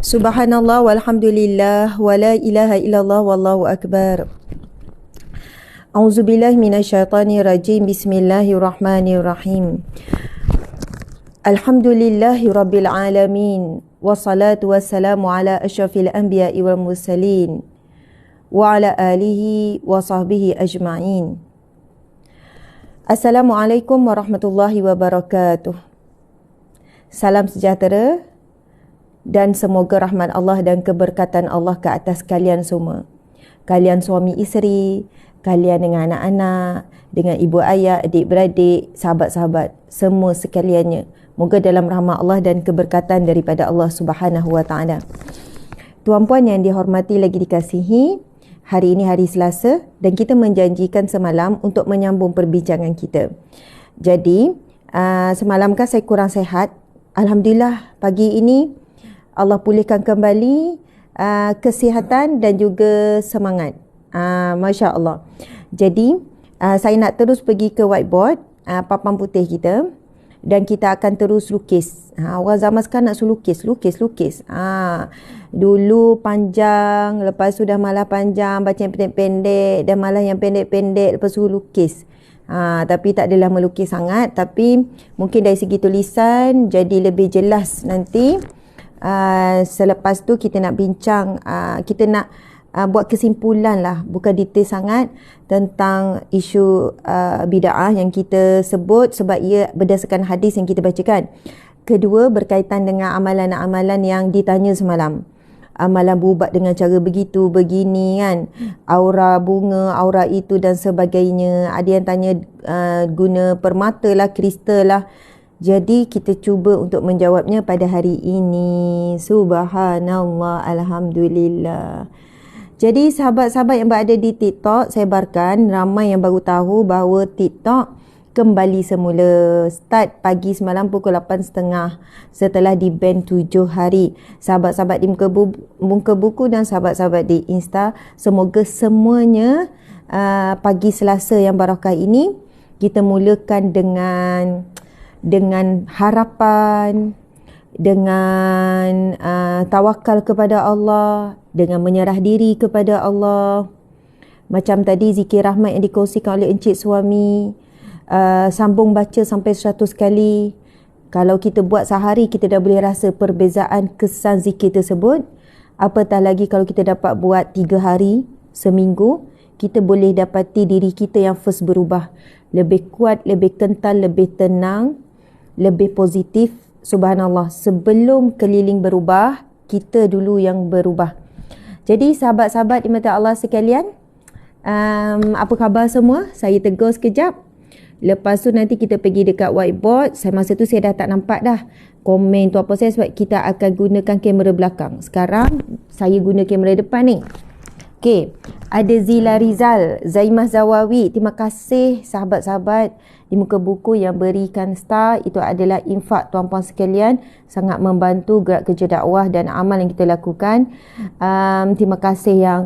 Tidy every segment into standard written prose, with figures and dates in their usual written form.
Subhanallah walhamdulillah wa la ilaha illallah wallahu akbar. A'udzubillahi minasyaitonir rajim. Bismillahirrahmanirrahim. Alhamdulillahi rabbil alamin wassalatu wassalamu ala asyrafil anbiya'i wal mursalin wa ala alihi wa sahbihi ajma'in. Assalamualaikum warahmatullahi wabarakatuh. Salam sejahtera dan semoga rahmat Allah dan keberkatan Allah ke atas kalian semua. Kalian suami isteri, kalian dengan anak-anak, dengan ibu ayah, adik-beradik, sahabat-sahabat, semua sekaliannya. Moga dalam rahmat Allah dan keberkatan daripada Allah Subhanahu Wa Taala. Tuan-puan yang dihormati lagi dikasihi, hari ini hari Selasa dan kita menjanjikan semalam untuk menyambung perbincangan kita. Jadi, semalam kan saya kurang sihat. Alhamdulillah pagi ini Allah pulihkan kembali kesihatan dan juga semangat. Masya Allah. Jadi saya nak terus pergi ke whiteboard, papan putih kita, dan kita akan terus lukis. Orang zaman sekarang nak suruh lukis. Dulu panjang, lepas tu dah malah panjang, baca yang pendek-pendek, dan malah yang pendek-pendek, lepas tu lukis. Tapi tak adalah melukis sangat, tapi mungkin dari segi tulisan jadi lebih jelas nanti. Selepas tu kita nak bincang, kita nak buat kesimpulan lah, bukan detail sangat tentang isu bid'ah yang kita sebut sebab ia berdasarkan hadis yang kita bacakan. Kedua, berkaitan dengan amalan-amalan yang ditanya semalam. Amalan berubat dengan cara begitu, begini kan, aura bunga, aura itu dan sebagainya. Ada yang tanya guna permata lah, kristal lah. Jadi kita cuba untuk menjawabnya pada hari ini. Subhanallah, alhamdulillah. Jadi sahabat-sahabat yang berada di TikTok, saya sebarkan, ramai yang baru tahu bahawa TikTok kembali semula. Start pagi semalam pukul 8.30 setelah di-ban 7 hari. Sahabat-sahabat di muka buku dan sahabat-sahabat di Insta, semoga semuanya pagi Selasa yang barakah ini kita mulakan dengan harapan, dengan tawakal kepada Allah, dengan menyerah diri kepada Allah. Macam tadi zikir rahmat yang dikongsikan oleh Encik Suami, sambung baca sampai 100 kali. Kalau kita buat sehari, kita dah boleh rasa perbezaan kesan zikir tersebut. Apatah lagi kalau kita dapat buat 3 hari, seminggu, kita boleh dapati diri kita yang first berubah. Lebih kuat, lebih kental, lebih tenang, lebih positif. Subhanallah, sebelum keliling berubah, kita dulu yang berubah. Jadi sahabat-sahabat dimata Allah sekalian, apa khabar semua? Saya tegur sekejap. Lepas tu nanti kita pergi dekat whiteboard. Masa tu saya dah tak nampak dah komen tu apa saya, sebab kita akan gunakan kamera belakang. Sekarang saya guna kamera depan ni. Okey, ada Zila Rizal, Zaimah Zawawi. Terima kasih sahabat-sahabat di muka buku yang berikan star. Itu adalah infak tuan-puan sekalian, sangat membantu gerak kerja dakwah dan amal yang kita lakukan. Terima kasih yang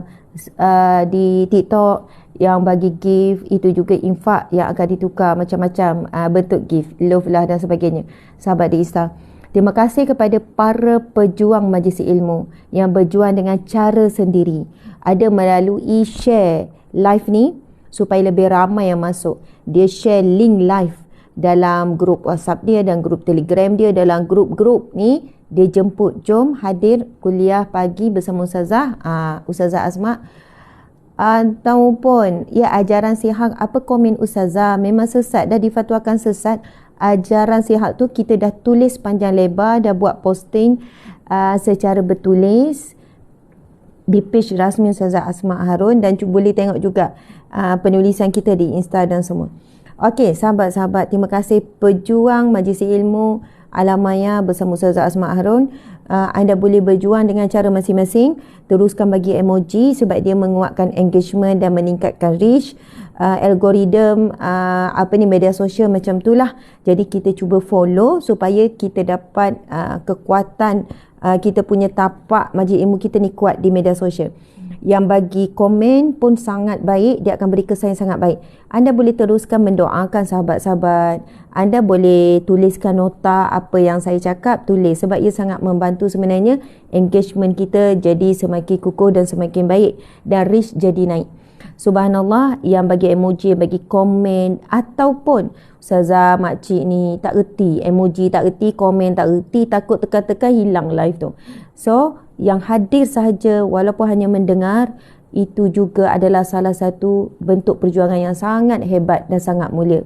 di TikTok yang bagi gift, itu juga infak yang akan ditukar macam-macam bentuk gift, love lah dan sebagainya. Sahabat di Insta, terima kasih kepada para pejuang majlis ilmu yang berjuang dengan cara sendiri. Ada melalui share live ni supaya lebih ramai yang masuk. Dia share link live dalam grup WhatsApp dia dan grup Telegram dia. Dalam grup-grup ni dia jemput, jom hadir kuliah pagi bersama Ustazah Ustazah Azma. Ataupun ya, ajaran sihat, apa komen Ustazah memang sesat, dah difatwakan sesat. Ajaran sihat tu kita dah tulis panjang lebar, dah buat posting secara bertulis di page rasmi Ustazah Asma Harun, dan boleh tengok juga penulisan kita di Insta dan semua. Okey, sahabat-sahabat, terima kasih pejuang majlis ilmu Alamaya bersama Ustazah Asma Harun. Anda boleh berjuang dengan cara masing-masing. Teruskan bagi emoji sebab dia menguatkan engagement dan meningkatkan reach. Algoritma media sosial macam itulah. Jadi kita cuba follow supaya kita dapat kekuatan, kita punya tapak majlis ilmu kita ni kuat di media sosial. Yang bagi komen pun sangat baik, dia akan beri kesan yang sangat baik. Anda boleh teruskan mendoakan sahabat-sahabat. Anda boleh tuliskan nota apa yang saya cakap, tulis. Sebab ia sangat membantu sebenarnya engagement kita jadi semakin kukuh dan semakin baik. Dan reach jadi naik. Subhanallah, yang bagi emoji, yang bagi komen ataupun Ustazah makcik ni tak erti, emoji tak erti, komen tak erti, takut tekan-tekan hilang live tu. So, yang hadir sahaja walaupun hanya mendengar, itu juga adalah salah satu bentuk perjuangan yang sangat hebat dan sangat mulia.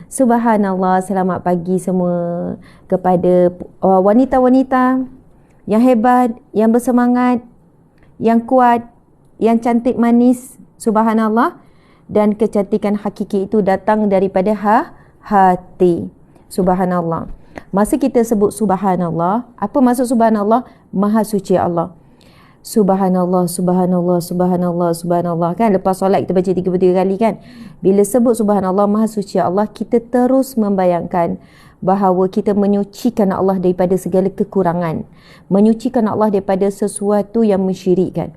Subhanallah, selamat pagi semua kepada wanita-wanita yang hebat, yang bersemangat, yang kuat, yang cantik manis. Subhanallah, dan kecantikan hakiki itu datang daripada hati. Subhanallah. Masa kita sebut subhanallah, apa maksud subhanallah? Maha suci Allah. Subhanallah, subhanallah, subhanallah, subhanallah. Kan lepas solat kita baca 33 kali kan. Bila sebut subhanallah, maha suci Allah, kita terus membayangkan bahawa kita menyucikan Allah daripada segala kekurangan, menyucikan Allah daripada sesuatu yang mensyirikkan.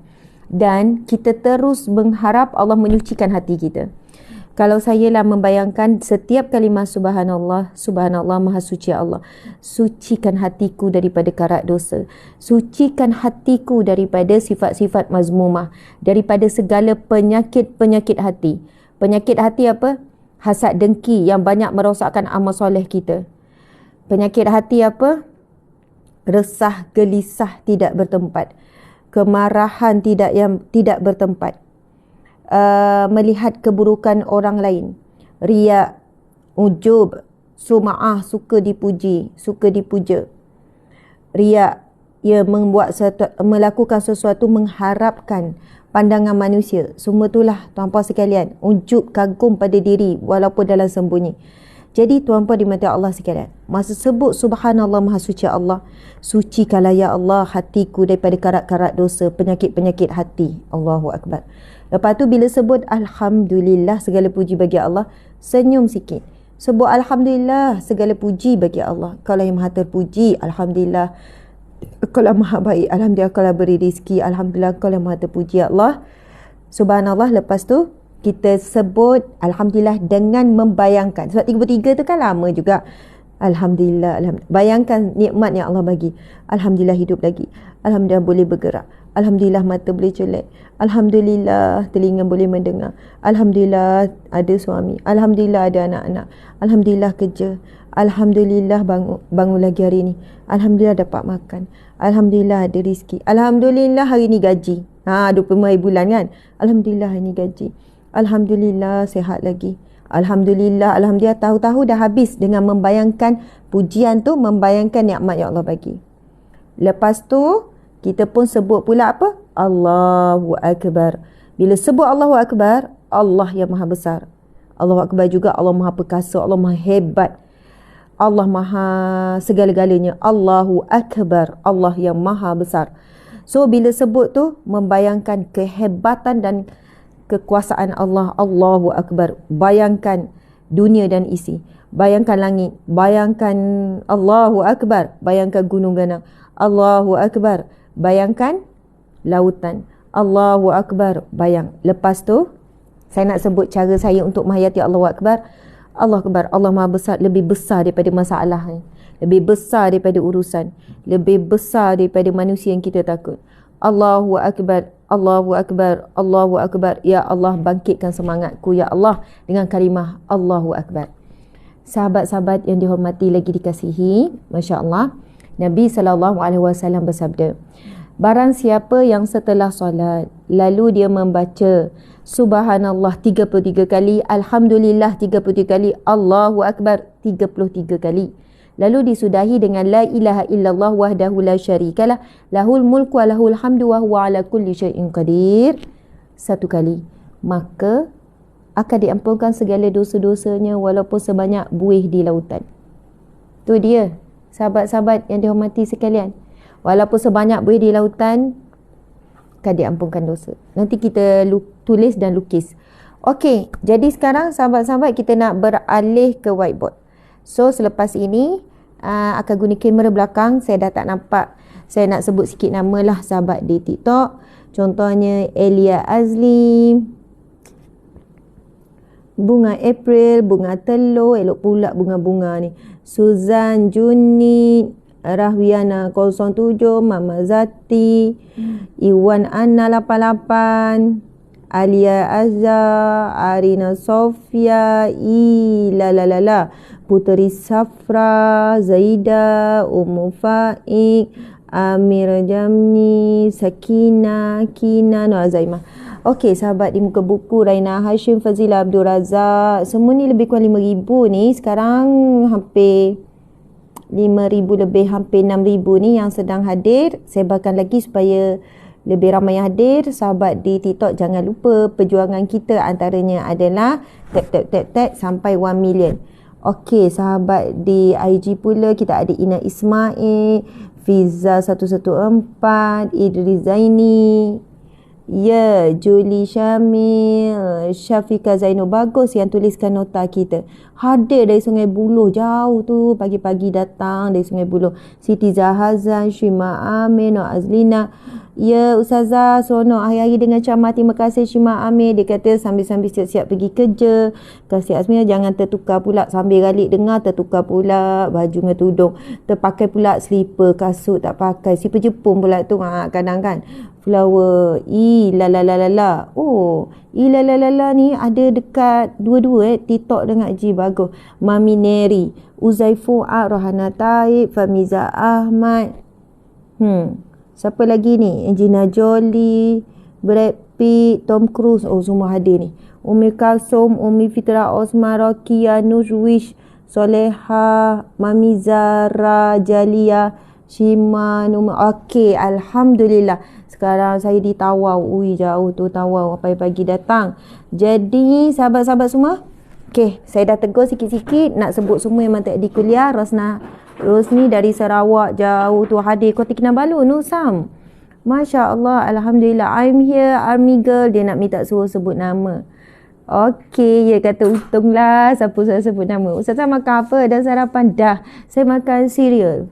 Dan kita terus mengharap Allah menyucikan hati kita. Kalau saya lah membayangkan setiap kalimah subhanallah, subhanallah, maha suci Allah, sucikan hatiku daripada karat dosa, sucikan hatiku daripada sifat-sifat mazmumah, daripada segala penyakit-penyakit hati. Penyakit hati apa? Hasad dengki yang banyak merosakkan amal soleh kita. Penyakit hati apa? Resah, gelisah tidak bertempat. Kemarahan tidak bertempat, melihat keburukan orang lain, riak, ujub, sum'ah, suka dipuji, suka dipuja, riak, ia melakukan sesuatu mengharapkan pandangan manusia. Semua itulah tuan-puan sekalian, ujub, kagum pada diri walaupun dalam sembunyi. Jadi tuan-puan dimati Allah sekalian, masa sebut subhanallah maha suci Allah, sucikanlah ya Allah hatiku daripada karat-karat dosa, penyakit-penyakit hati. Allahu Akbar. Lepas tu bila sebut alhamdulillah, segala puji bagi Allah, senyum sikit. Sebut alhamdulillah, segala puji bagi Allah. Kaulah yang maha terpuji, alhamdulillah. Kaulah maha baik, alhamdulillah. Kaulah beri rezeki, alhamdulillah. Kaulah maha terpuji ya Allah. Subhanallah. Lepas tu kita sebut alhamdulillah dengan membayangkan. Sebab 33 tu kan lama juga. Alhamdulillah, alhamdulillah. Bayangkan nikmat yang Allah bagi. Alhamdulillah hidup lagi. Alhamdulillah boleh bergerak. Alhamdulillah mata boleh colek. Alhamdulillah telinga boleh mendengar. Alhamdulillah ada suami. Alhamdulillah ada anak-anak. Alhamdulillah kerja. Alhamdulillah bangun lagi hari ni. Alhamdulillah dapat makan. Alhamdulillah ada rezeki. Alhamdulillah hari ni gaji. 25 hari bulan kan. Alhamdulillah hari ni gaji. Alhamdulillah sihat lagi. Alhamdulillah, alhamdulillah, tahu-tahu dah habis dengan membayangkan pujian tu, membayangkan nikmat yang Allah bagi. Lepas tu kita pun sebut pula apa? Allahu Akbar. Bila sebut Allahu Akbar, Allah yang maha besar. Allahu Akbar juga Allah maha perkasa, Allah maha hebat. Allah maha segala-galanya. Allahu Akbar, Allah yang maha besar. So bila sebut tu membayangkan kehebatan dan kekuasaan Allah. Allahu Akbar. Bayangkan dunia dan isi. Bayangkan langit. Bayangkan Allahu Akbar. Bayangkan gunung ganang. Allahu Akbar. Bayangkan lautan. Allahu Akbar. Lepas tu saya nak sebut cara saya untuk menghayati Allahu Akbar. Allahu Akbar. Allah Maha Besar. Lebih besar daripada masalah ni. Lebih besar daripada urusan. Lebih besar daripada manusia yang kita takut. Allahu Akbar. Allahu Akbar, Allahu Akbar. Ya Allah, bangkitkan semangatku ya Allah dengan kalimah Allahu Akbar. Sahabat-sahabat yang dihormati lagi dikasihi, masya-Allah, Nabi SAW bersabda, barang siapa yang setelah solat lalu dia membaca subhanallah 33 kali, alhamdulillah 33 kali, Allahu Akbar 33 kali, lalu disudahi dengan la ilaha illallah wahdahu la syarikalah lahul mulku wa lahul hamdu wa huwa ala kulli syai'in qadir 1 kali, maka akan diampunkan segala dosa-dosanya walaupun sebanyak buih di lautan. Tu dia sahabat-sahabat yang dihormati sekalian, walaupun sebanyak buih di lautan akan diampunkan dosa. Nanti kita tulis dan lukis. Okey, jadi sekarang sahabat-sahabat kita nak beralih ke whiteboard. So selepas ini akan guna kamera belakang. Saya dah tak nampak Saya nak sebut sikit nama lah sahabat di TikTok. Contohnya Elia Azli, Bunga April, Bunga Telur, elok pula bunga-bunga ni. Suzan Junid, Rahwiana 07, Mama Zati, Iwan Anna 88, Alia Azhar, Arina Sofia, Lalalala, Puteri Safra, Zaida, Ummu Faik, Amir Jamni, Sakina, Kina, Nur Zaimah. Okey, sahabat di muka buku, Raina Hashim, Fazila Abdul Razak, semua ni lebih kurang 5,000 ni. Sekarang hampir 5,000 lebih, hampir 6,000 ni yang sedang hadir. Sebarkan lagi supaya lebih ramai yang hadir. Sahabat di TikTok, jangan lupa perjuangan kita antaranya adalah tap sampai 1 million. Okey, sahabat di IG pula kita ada Ina Ismail, Fiza 114, Idris Zaini, ya, Julie Syamil, Syafiqah Zainul Bagus yang tuliskan nota kita. Hadir dari Sungai Buloh, jauh tu, pagi-pagi datang dari Sungai Buloh. Siti Zahazan, Syima Amir, Nur Azlina. Ya, Ustazah, seronok hari-hari dengan ceramah. Terima kasih Syima Amir. Dia kata sambil-sambil siap-siap pergi kerja. Kasih Azmina, jangan tertukar pula. Sambil galik dengar, tertukar pula baju dengan tudung. Terpakai pula slipper, kasut tak pakai. Slipper Jepun pula tu, kadang kan. Flower, lalalala. Oh, lalalala ni ada dekat dua-dua TikTok dengan IG, bagus. Mami Neri, Uzai Fuad, Rohana Taib, Famiza Ahmad. Siapa lagi ni? Angelina Jolie, Brad Pitt, Tom Cruise. Oh, semua hadir ni. Umi Kalsum, Umi Fitra Osman, Rokia, Nurwish, Soleha, Mami Zara, Jalia, Shima, Numa. Okey, Alhamdulillah. Sekarang saya di Tawau. Ui, jauh tu Tawau. Pagi-pagi datang. Jadi, sahabat-sahabat semua. Okey, saya dah tegur sikit-sikit. Nak sebut semua yang tak di kuliah. Rosni dari Sarawak, jauh tu hadir. Kota Kinabalu, Nusam. Masya Allah, Alhamdulillah. I'm here, Army Girl. Dia nak minta suruh sebut nama. Okey, dia kata untunglah siapa saya sebut nama. Ustazah makan apa? Dah sarapan? Dah. Saya makan cereal.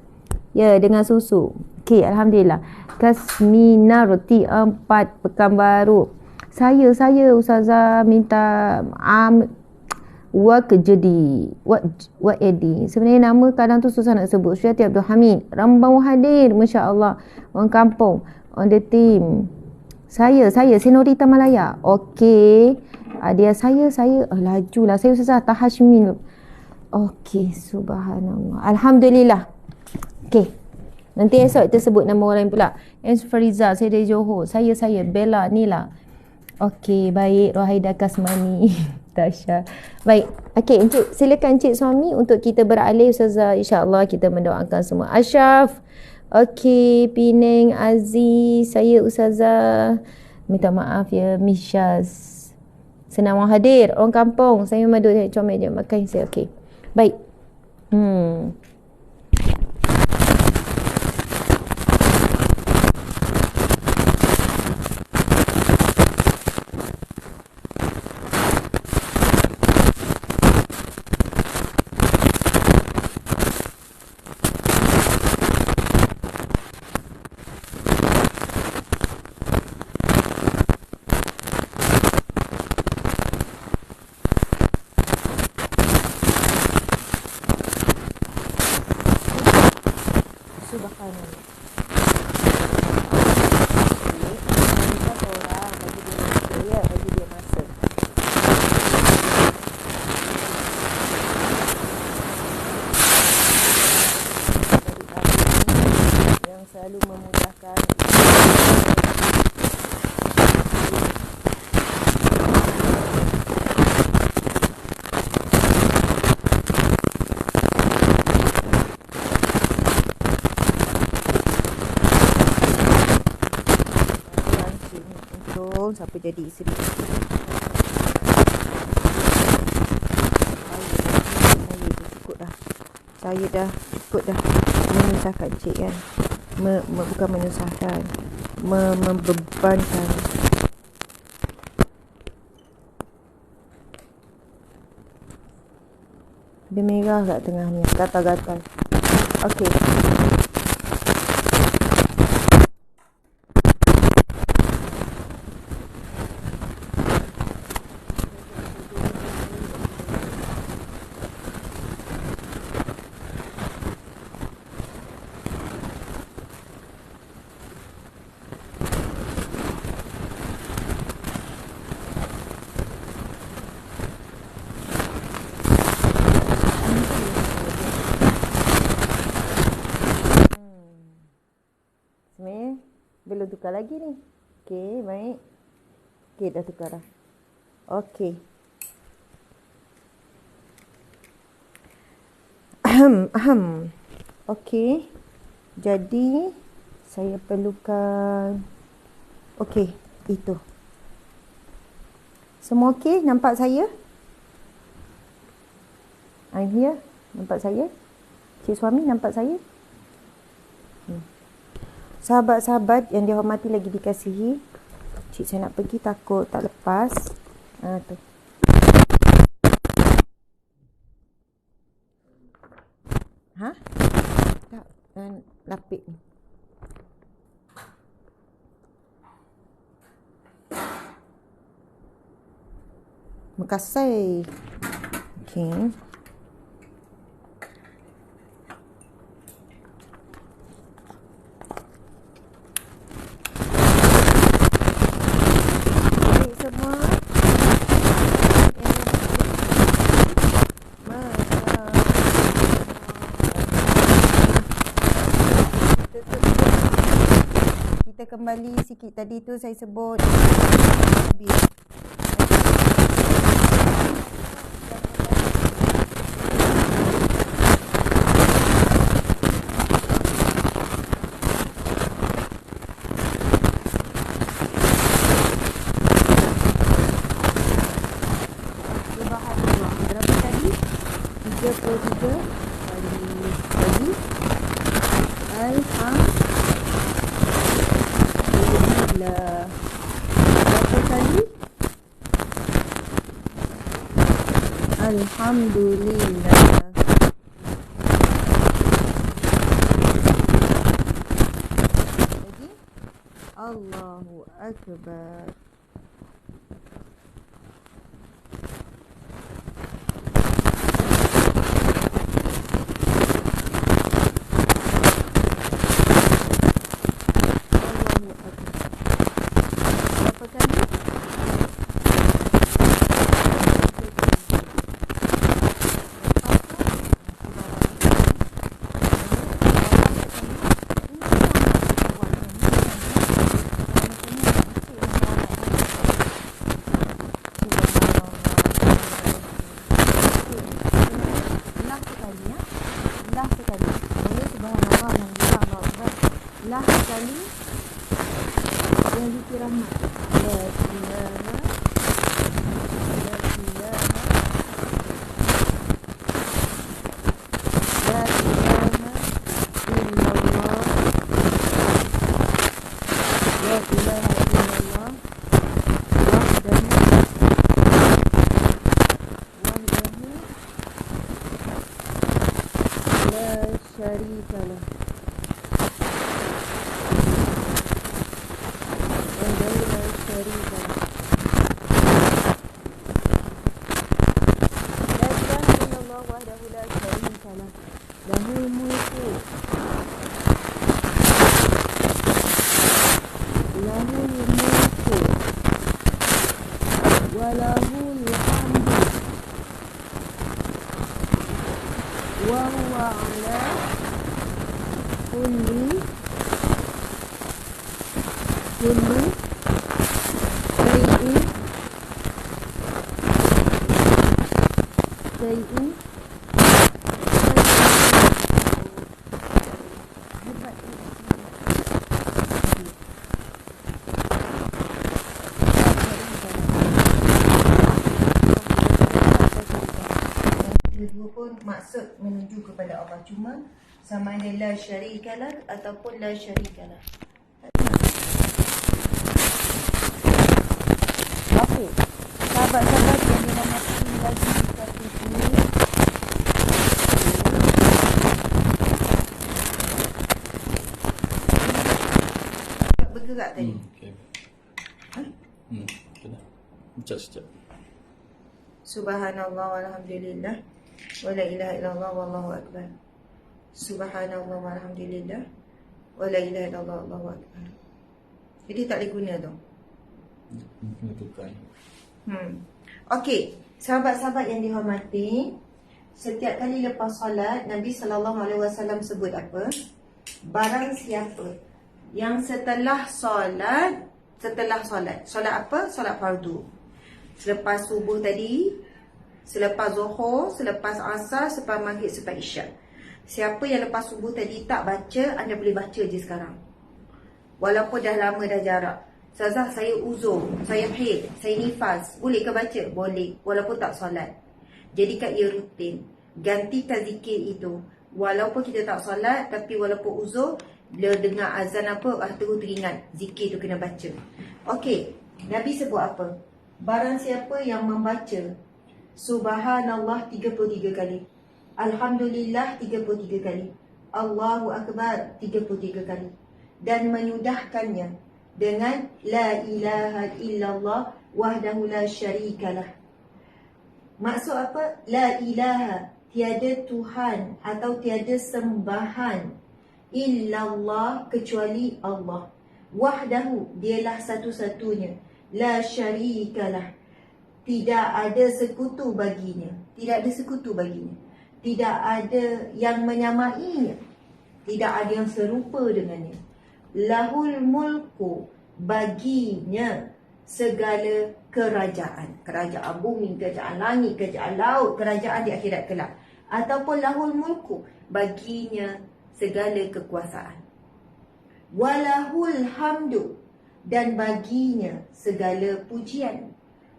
Ya, dengan susu. Okey, Alhamdulillah. Kasmina Roti 4 Pekanbaru. Saya Ustazah minta What Edi. Sebenarnya nama kadang tu susah nak sebut. Syati Abdul Hamid, Rambau hadir, Masya Allah. Orang kampung, on the team. Saya Senorita Malaya. Okey. Dia saya lajulah. Saya Ustazah Tahashmin. Okey, subhanallah. Alhamdulillah. Okey. Nanti esok kita sebut nama orang lain pula. Fariza, saya dari Johor. Saya Bella Nila. Okey, baik. Rohaida Kasmani. Tasha. Baik. Okey, Encik, silakan Encik suami untuk kita beralih. Ustazah, insya-Allah kita mendoakan semua. Ashraf. Okey, Penang, Aziz, saya Ustazah. Minta maaf ya, Mishaz. Senang orang hadir, orang kampung. Saya memang duduk comel je makan saya. Okey. Baik. Selalu memudahkan untuk siapa jadi isteri. Saya dah ikut dah menyusahkan cik kan. Bukan menyusahkan, membebankan. Dia merah kat tengah ni, gatal-gatal. Okey. Ni belum tukar lagi ni. Okey, baik. Okey, dah tukar dah. Okey. Okey. Jadi saya perlukan okey, itu. Semua okey? Nampak saya? I'm here. Nampak saya? Cik suami nampak saya? Sahabat-sahabat yang dihormati lagi dikasihi, cik saya nak pergi takut tak lepas. Tu. Ha? Tak, lapik ni. Makasih. Okey. Kembali sikit tadi tu saya sebut habis. Subhanallah. Berapa tadi? 33 kali Alhamdulillah. Berapa kali? Alhamdulillah. Lagi? Allahu Akbar. Lah sekali yang dikirahmat. La ilaha syarikalah. Lahul mulku walahul hamdu wa huwa ala kulli syai'in dua pun maksud menuju kepada Allah, cuma sama ada la syarikalah ataupun la syarikalah. Okey, sahabat-sahabat yang dirahmati lagi seperti ini, bergerak tadi. Okay. Sekejap. Subhanallah walhamdulillah wala ilaha illallah wallahu akbar. Subhanallah walhamdulillah wala ilaha illallah wallahu akbar. Jadi tak boleh guna tu. Kena tukar. Okey, sahabat-sahabat yang dihormati, setiap kali lepas solat Nabi SAW sebut apa? Barang siapa Yang setelah solat solat apa? Solat fardu. Selepas subuh tadi, selepas zuhur, selepas asar, selepas maghrib, selepas isyak. Siapa yang lepas subuh tadi tak baca, anda boleh baca je sekarang. Walaupun dah lama dah jarak. Ustazah, saya uzur, saya haid, saya nifas. Boleh ke baca? Boleh. Walaupun tak solat. Jadikan ia rutin. Gantikan zikir itu. Walaupun kita tak solat, tapi walaupun uzur, bila dengar azan apa, terus teringat. Zikir tu kena baca. Okey, Nabi sebut apa? Barang siapa yang membaca Subhanallah 33 kali, Alhamdulillah 33 kali, Allahu Akbar 33 kali, dan menyudahkannya dengan La ilaha illallah wahdahu la syarikalah. Maksud apa? La ilaha, tiada Tuhan atau tiada sembahan, illallah, kecuali Allah. Wahdahu, dialah satu-satunya. La syarikalah, tidak ada sekutu baginya. Tidak ada sekutu baginya. Tidak ada yang menyamainya. Tidak ada yang serupa dengannya. Lahul mulku, baginya segala kerajaan. Kerajaan bumi, kerajaan langit, kerajaan laut, kerajaan di akhirat kelak. Ataupun lahul mulku, baginya segala kekuasaan. Walahul hamdu, dan baginya segala pujian.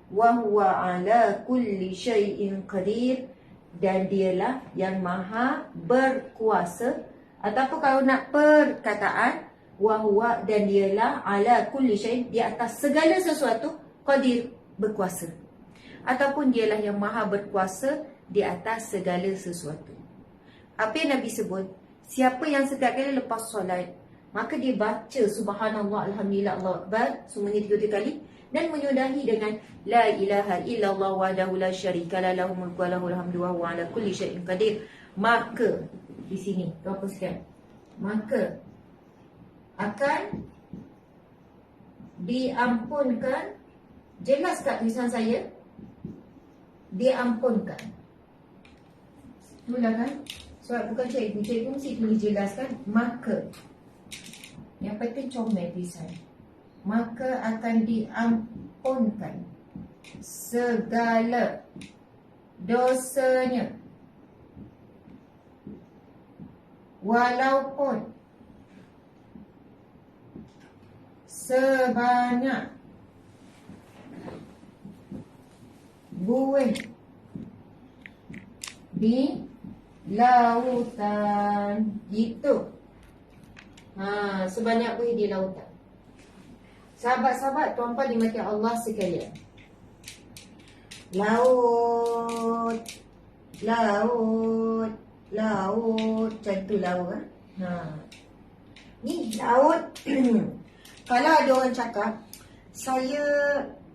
Wa huwa ala kulli syai'in qadir, dan dialah yang maha berkuasa. Ataupun kalau nak perkataan, wa huwa, dan dialah ala kulli syai'in, di atas segala sesuatu, qadir, berkuasa. Ataupun dialah yang maha berkuasa di atas segala sesuatu. Apa yang Nabi sebut? Siapa yang setiap kali lepas solat, maka dia baca Subhanallah, Alhamdulillah, Allah Akbar, semuanya 3 kali, dan menyudahi dengan La ilaha illallah wahdahu la syarikalah, lahul mulku wa lahul hamdu wa huwa ala kulli syai'in qadir. Maka di sini apa sekian? Maka akan diampunkan. Jelas kat tulisan saya? Diampunkan. Itulah kan? Sebab bukan cikgu mesti tulis jelaskan. Maka, yang penting comel tulisan. Maka akan diampunkan segala dosanya, walaupun sebanyak buih di lautan itu. Sebanyak buih di lautan. Sahabat-sahabat, tuan-puan dimati Allah sekalian, laut, laut, laut, macam tu laut. Ni laut. Kalau ada orang cakap, saya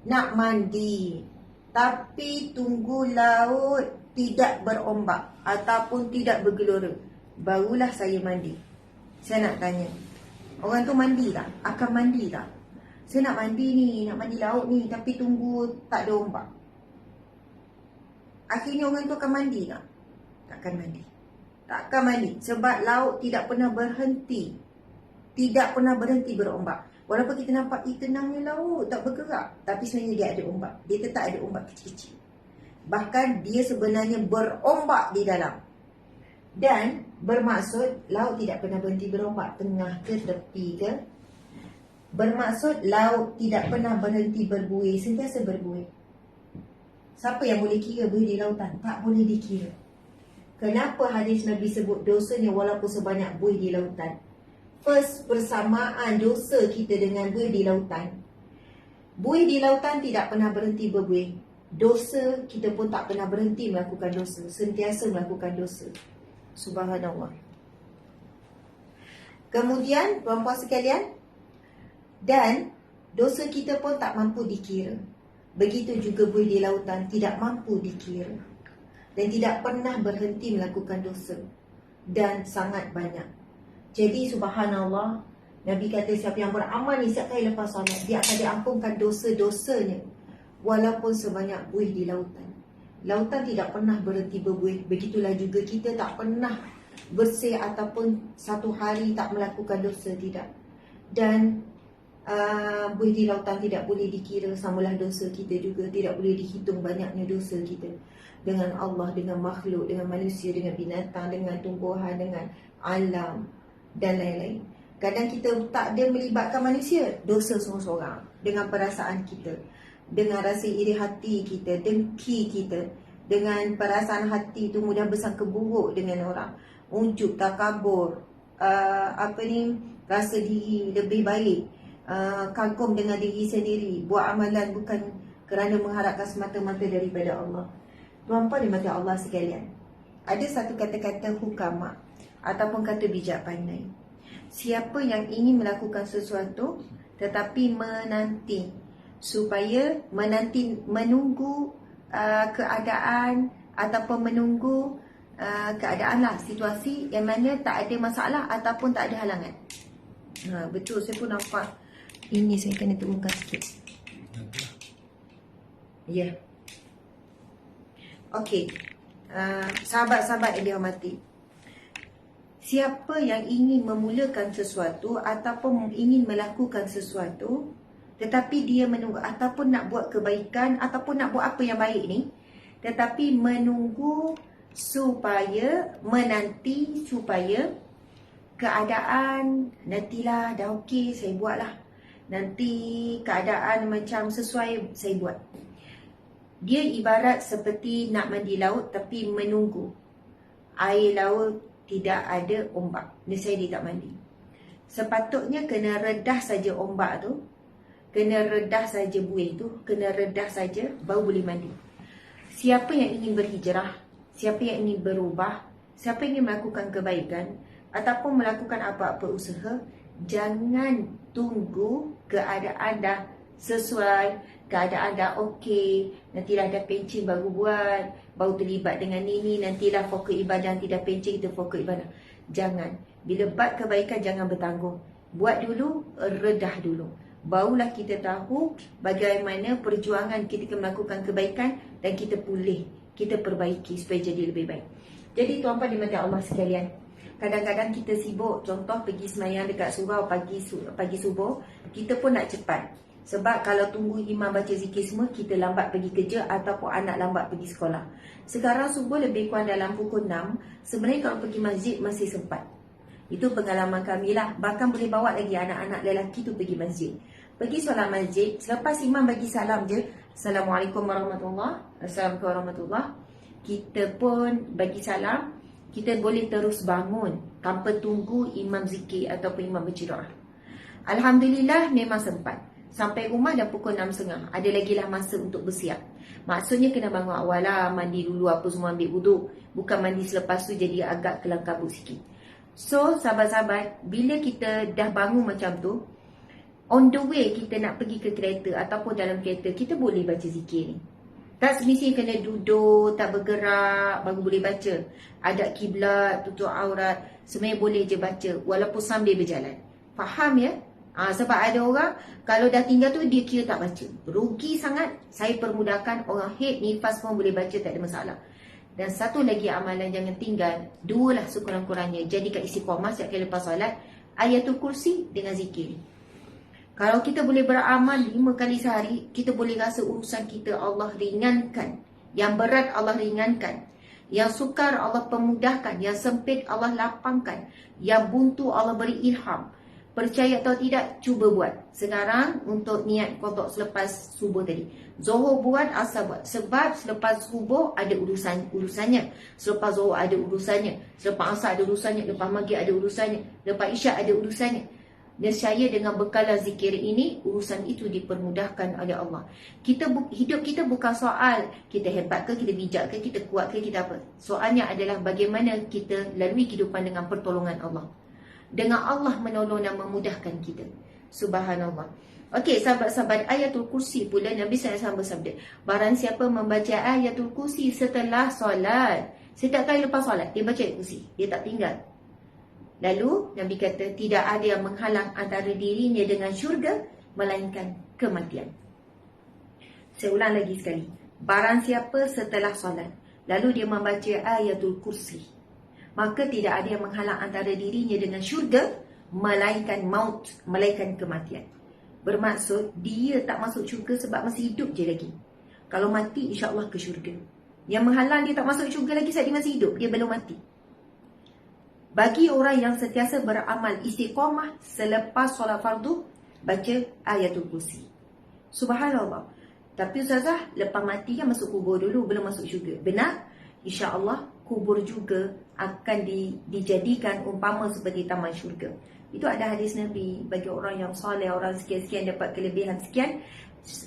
nak mandi, tapi tunggu laut tidak berombak ataupun tidak bergelora, barulah saya mandi. Saya nak tanya, orang tu mandi tak? Akan mandi tak? Saya nak mandi ni, nak mandi laut ni, tapi tunggu tak ada ombak. Akhirnya orang tu akan mandi tak? Takkan mandi. Takkan mandi. Sebab laut tidak pernah berhenti. Tidak pernah berhenti berombak. Walaupun kita nampak tenangnya laut, tak bergerak, tapi sebenarnya dia ada ombak. Dia tetap ada ombak kecil-kecil. Bahkan dia sebenarnya berombak di dalam. Dan bermaksud laut tidak pernah berhenti berombak, tengah ke tepi ke. Bermaksud laut tidak pernah berhenti berbuih, sentiasa berbuih. Siapa yang boleh kira buih di lautan? Tak boleh dikira. Kenapa hadis Nabi sebut dosanya walaupun sebanyak buih di lautan? First, persamaan dosa kita dengan buih di lautan. Buih di lautan tidak pernah berhenti berbuih. Dosa kita pun tak pernah berhenti melakukan dosa, sentiasa melakukan dosa. Subhanallah. Kemudian, tuan-puan sekalian, dan dosa kita pun tak mampu dikira. Begitu juga buih di lautan tidak mampu dikira. Dan tidak pernah berhenti melakukan dosa. Dan sangat banyak. Jadi subhanallah, Nabi kata siapa yang beramal ni setiap kali lepas solat, dia akan diampunkan dosa-dosanya. Walaupun sebanyak buih di lautan. Lautan tidak pernah berhenti berbuih. Begitulah juga kita tak pernah bersih ataupun satu hari tak melakukan dosa, tidak. Dan buih di lautan tidak boleh dikira, samalah dosa kita juga tidak boleh dihitung banyaknya dosa kita dengan Allah, dengan makhluk, dengan manusia, dengan binatang, dengan tumbuhan, dengan alam dan lain-lain. Kadang kita tak ada melibatkan manusia, dosa seorang-seorang, dengan perasaan kita, dengan rasa iri hati kita, dengki kita, dengan perasaan hati itu mudah bersangka buruk dengan orang, ujub, takabur, rasa diri lebih baik, kagum dengan diri sendiri, buat amalan bukan kerana mengharapkan semata-mata daripada Allah. Tuan-tuan dimati Allah sekalian, ada satu kata-kata hukama ataupun kata bijak pandai. Siapa yang ingin melakukan sesuatu tetapi menunggu keadaan ataupun menunggu keadaanlah situasi yang mana tak ada masalah ataupun tak ada halangan. Betul, saya pun nampak. Ini saya kena turunkan sikit. Ya. Okey. Sahabat-sahabat yang dihormati, siapa yang ingin memulakan sesuatu ataupun ingin melakukan sesuatu tetapi dia menunggu ataupun nak buat kebaikan ataupun nak buat apa yang baik ni, tetapi menunggu menanti supaya keadaan nantilah dah okey saya buatlah, nanti keadaan macam sesuai saya buat. Dia ibarat seperti nak mandi laut tapi menunggu air laut tidak ada ombak. Nescaya dia tak mandi. Sepatutnya kena redah saja ombak tu, kena redah saja buih tu, kena redah saja baru boleh mandi. Siapa yang ingin berhijrah, siapa yang ingin berubah, siapa yang ingin melakukan kebaikan ataupun melakukan apa-apa usaha, jangan tunggu keadaan dah sesuai, keadaan dah okey, nantilah dah pencing baru buat, baru terlibat dengan ini, nantilah fokus ibadah, nanti dah pencing kita fokus ibadah. Jangan. Bila buat kebaikan jangan bertanggung. Buat dulu, redah dulu. Barulah kita tahu bagaimana perjuangan kita melakukan kebaikan dan kita pulih, kita perbaiki supaya jadi lebih baik. Jadi tuan-tuan dimati Allah sekalian, kadang-kadang kita sibuk, contoh pergi semayang dekat surau pagi subuh, kita pun nak cepat. Sebab kalau tunggu imam baca zikir semua, kita lambat pergi kerja ataupun anak lambat pergi sekolah. Sekarang subuh lebih kurang dalam pukul 6, sebenarnya kalau pergi masjid masih sempat. Itu pengalaman kami lah. Bahkan boleh bawa lagi anak-anak lelaki tu pergi masjid. Pergi solat masjid, selepas imam bagi salam je, Assalamualaikum warahmatullahi, Assalamualaikum warahmatullahi, kita pun bagi salam, kita boleh terus bangun tanpa tunggu imam zikir ataupun imam berdoa. Alhamdulillah memang sempat. Sampai rumah dah pukul 6.30. Ada lagi lah masa untuk bersiap. Maksudnya kena bangun awal lah, mandi dulu apa semua, ambil wuduk. Bukan mandi selepas tu jadi agak kelam kabut sikit. So sahabat-sahabat, bila kita dah bangun macam tu, on the way kita nak pergi ke kereta ataupun dalam kereta, kita boleh baca zikir ni. Tak semestinya kena duduk, tak bergerak baru boleh baca. Adab kiblat, tutup aurat, sebenarnya boleh je baca walaupun sambil berjalan. Faham ya? Sebab ada orang kalau dah tinggal tu dia kira tak baca. Rugi sangat. Saya permudahkan orang head nifas pun boleh baca, tak ada masalah. Dan satu lagi amalan jangan tinggal, dua lah sekurang-kurangnya. Jadikan istiqamah setiap kali lepas solat, ayatul kursi dengan zikir. Kalau kita boleh beramal 5 kali sehari, kita boleh rasa urusan kita Allah ringankan. Yang berat Allah ringankan. Yang sukar Allah pemudahkan. Yang sempit Allah lapangkan. Yang buntu Allah beri ilham. Percaya atau tidak, cuba buat. Sekarang untuk niat qada selepas subuh tadi. Zuhur buat, asar buat. Sebab selepas subuh ada urusannya. Selepas zuhur ada urusannya. Selepas asar ada urusannya. Lepas maghrib ada urusannya. Lepas isyak ada urusannya. Nescaya dengan bekalan zikir ini, urusan itu dipermudahkan oleh Allah. Hidup kita bukan soal kita hebat ke, kita bijak ke, kita kuat ke, kita apa. Soalnya adalah bagaimana kita lalui kehidupan dengan pertolongan Allah. Dengan Allah menolong dan memudahkan kita. Subhanallah. Okey, sahabat-sahabat, ayatul kursi pula Nabi SAW bersabda, barang siapa membaca ayatul kursi setelah solat, setiap kali lepas solat dia baca ayatul kursi, dia tak tinggal. Lalu Nabi kata, tidak ada yang menghalang antara dirinya dengan syurga melainkan kematian. Saya ulang lagi sekali. Barang siapa setelah solat lalu dia membaca ayatul kursi, maka tidak ada yang menghalang antara dirinya dengan syurga melainkan maut, melainkan kematian. Bermaksud dia tak masuk syurga sebab masih hidup je lagi. Kalau mati insya-Allah ke syurga. Yang menghalang dia tak masuk syurga lagi sebab dia masih hidup, dia belum mati. Bagi orang yang sentiasa beramal istiqamah selepas solat fardu, baca ayatul kursi. Subhanallah. Tapi ustazah, lepas mati kan masuk kubur dulu, belum masuk syurga. Benar? InsyaAllah kubur juga akan dijadikan umpama seperti taman syurga. Itu ada hadis Nabi, bagi orang yang soleh, orang sekian-sekian dapat kelebihan sekian,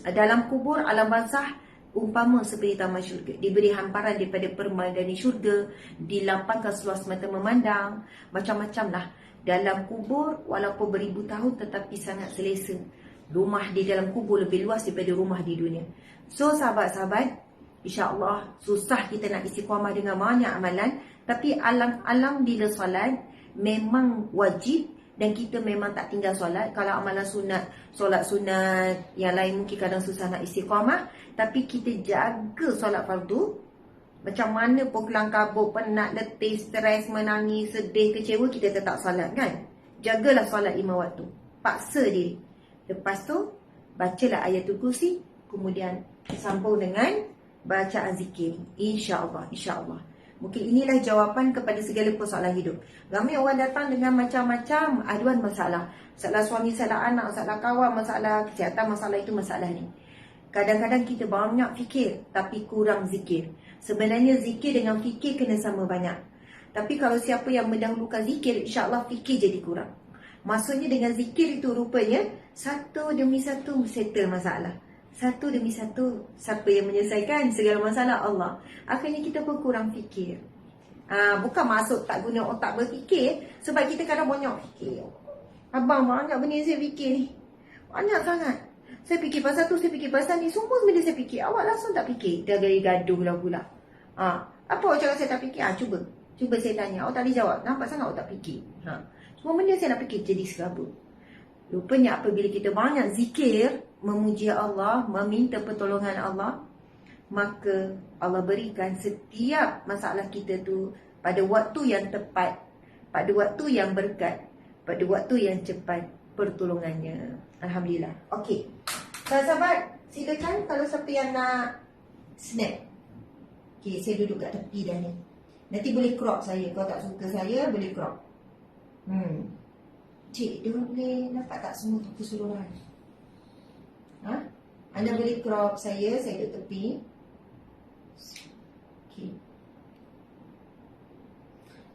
dalam kubur alam barzah umpama seperti taman syurga. Diberi hamparan daripada permadani syurga, dilapangkan seluas mata memandang, macam-macam lah. Dalam kubur walaupun beribu tahun tetapi sangat selesa. Rumah di dalam kubur lebih luas daripada rumah di dunia. So sahabat-sahabat, insya-Allah susah kita nak istiqamah dengan banyak amalan, tapi alam bila solat memang wajib. Dan kita memang tak tinggal solat. Kalau amalan sunat, solat sunat, yang lain mungkin kadang susah nak istiqamah. Tapi kita jaga solat fardu. Macam mana pun kelang kabut, penat, letih, stres, menangis, sedih, kecewa, kita tetap solat kan. Jagalah solat 5 waktu. Paksa diri. Lepas tu, bacalah ayatul kursi. Kemudian sambung dengan bacaan zikir. InsyaAllah, insyaAllah. Mungkin inilah jawapan kepada segala persoalan hidup. Ramai orang datang dengan macam-macam aduan masalah. Masalah suami, masalah anak, masalah kawan, masalah kesihatan, masalah itu, masalah ni. Kadang-kadang kita banyak fikir tapi kurang zikir. Sebenarnya zikir dengan fikir kena sama banyak. Tapi kalau siapa yang mendahulukan zikir, insya-Allah fikir jadi kurang. Maksudnya dengan zikir itu rupanya satu demi satu settle masalah. Satu demi satu, siapa yang menyelesaikan segala masalah? Allah. Akhirnya kita pun kurang fikir. Bukan maksud tak guna otak berfikir, sebab kita kadang banyak fikir. Abang, banyak benda saya fikir ni. Banyak sangat. Saya fikir pasal tu, saya fikir pasal ni. Semua benda saya fikir. Awak langsung tak fikir. Dah gaya gaduh lah pula. Apa awak cakap saya tak fikir? Cuba saya tanya. Awak tak boleh jawab. Nampak sangat awak tak fikir. Semua benda saya nak fikir jadi serabut. Rupanya apabila kita banyak zikir, memuji Allah, meminta pertolongan Allah, maka Allah berikan setiap masalah kita tu pada waktu yang tepat, pada waktu yang berkat, pada waktu yang cepat pertolongannya. Alhamdulillah. Okey. Sahabat, silakan kalau siapa yang nak snap. Okey, saya duduk kat tepi dah ni. Nanti boleh crop saya. Kalau tak suka saya, boleh crop. Cik, dia boleh nampak tak semua tu keseluruhan? Anda boleh crop saya duduk tepi. Okay.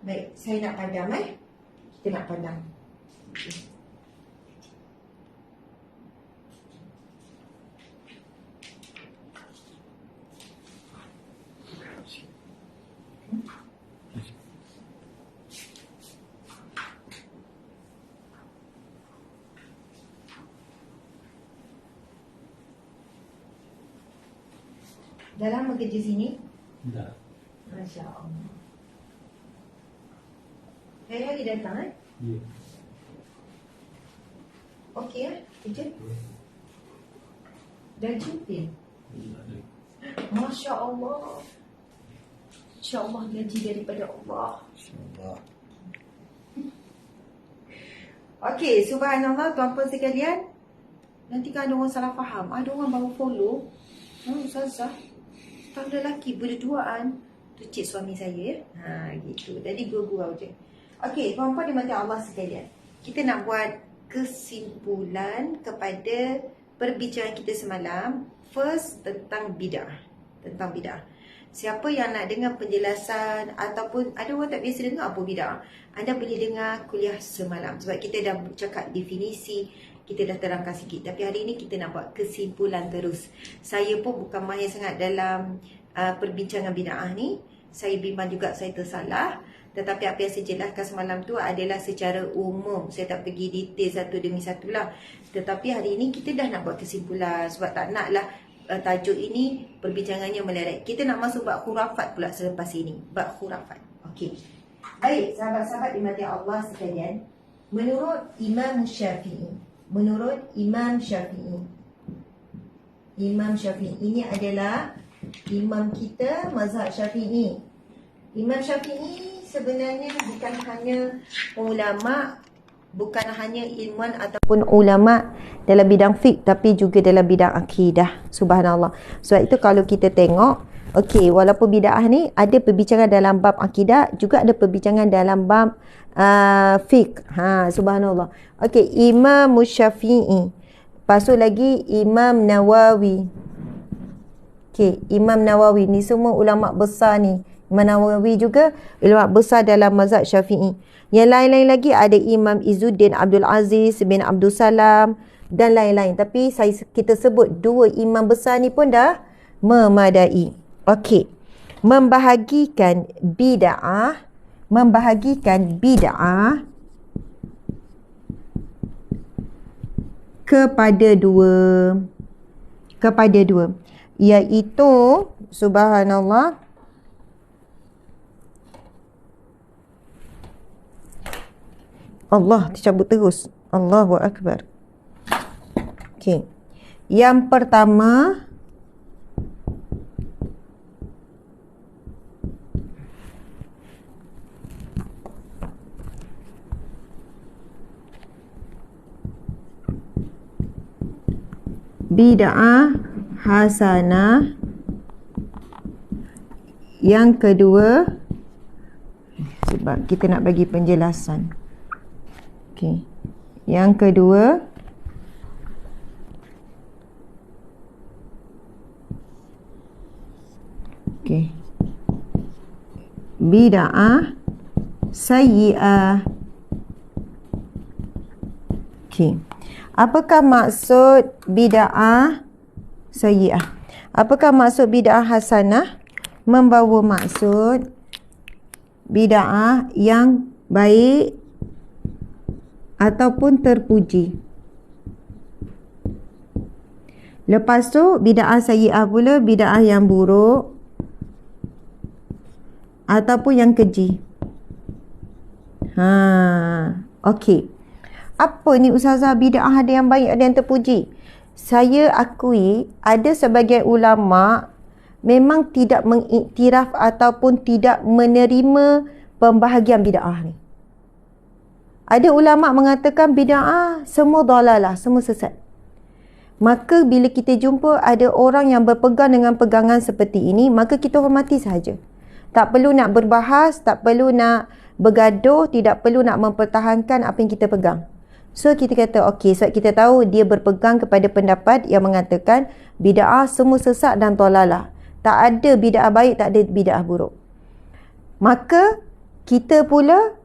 Baik, saya nak padam Kita nak padam. Okay. Dah lama kerja sini? Dah. Masya Allah. Hari-hari datang Ya. Okey kerja? Dah cuti? Masya Allah. Insya Allah gaji daripada Allah. InsyaAllah. Okey, subhanallah tuan-puan sekalian. Nanti kan ada orang salah faham. Ada orang baru follow. Ustazah, tak ada lelaki berduaan. Tu cik suami saya. Gitu. Jadi gurau-gurau je. Okey, tuan-puan dimati Allah sekalian. Kita nak buat kesimpulan kepada perbincangan kita semalam. First, tentang bid'ah. Tentang bid'ah. Siapa yang nak dengar penjelasan ataupun ada orang tak biasa dengar apa bid'ah, anda boleh dengar kuliah semalam. Sebab kita dah cakap definisi, kita dah terangkan sikit. Tapi hari ini kita nak buat kesimpulan terus. Saya pun bukan mahir sangat dalam perbincangan bid'ah ni. Saya bimbang juga saya tersalah. Tetapi apa yang saya jelaskan semalam tu adalah secara umum. Saya tak pergi detail satu demi satu lah. Tetapi hari ini kita dah nak buat kesimpulan. Sebab tak naklah tajuk ini perbincangannya meleret. Kita nak masuk bab khurafat pula selepas ini. Bab khurafat. Okey. Baik, sahabat-sahabat dimati Allah sekalian. Menurut Imam Syafi'i. Imam Syafi'i ini adalah imam kita mazhab Syafi'i. Imam Syafi'i sebenarnya bukan hanya ulama bukan hanya ilmuwan ataupun ulama dalam bidang fiqh, tapi juga dalam bidang akidah. Subhanallah. Sebab itu kalau kita tengok, okey, walaupun bid'ah ni ada perbincangan dalam bab akidah, juga ada perbincangan dalam bab fiqh. Subhanallah. Okey, Imam Syafi'i. Lepas tu lagi Imam Nawawi. Okey, Imam Nawawi ni semua ulama besar ni. Imam Nawawi juga ulama besar dalam mazhab Syafi'i. Yang lain-lain lagi ada Imam Izzuddin Abdul Aziz bin Abdul Salam dan lain-lain. Tapi kita sebut dua imam besar ni pun dah memadai. Okey. Membahagikan bid'ah kepada dua, iaitu subhanallah, Allah tercabut terus. Allahu Akbar. Okey. Yang pertama, bid'ah hasanah. Yang kedua, sebab kita nak bagi penjelasan. Okey. Yang kedua, okey, bid'ah sayyi'ah. Okey. Apakah maksud bid'ah sayyi'ah? Apakah maksud bid'ah hasanah? Membawa maksud bid'ah yang baik ataupun terpuji. Lepas tu bid'ah sayyi'ah pula bid'ah yang buruk ataupun yang keji. Okey. Apa ni Ustazah, bid'ah ada yang baik ada yang terpuji? Saya akui ada sebagian ulama memang tidak mengiktiraf ataupun tidak menerima pembahagian bid'ah ni. Ada ulama mengatakan bid'ah semua dalalah, semua sesat. Maka bila kita jumpa ada orang yang berpegang dengan pegangan seperti ini, maka kita hormati sahaja. Tak perlu nak berbahas, tak perlu nak bergaduh, tidak perlu nak mempertahankan apa yang kita pegang. So kita kata okey, sebab kita tahu dia berpegang kepada pendapat yang mengatakan bid'ah semua sesat dan dalalah. Tak ada bid'ah baik, tak ada bid'ah buruk. Maka kita pula,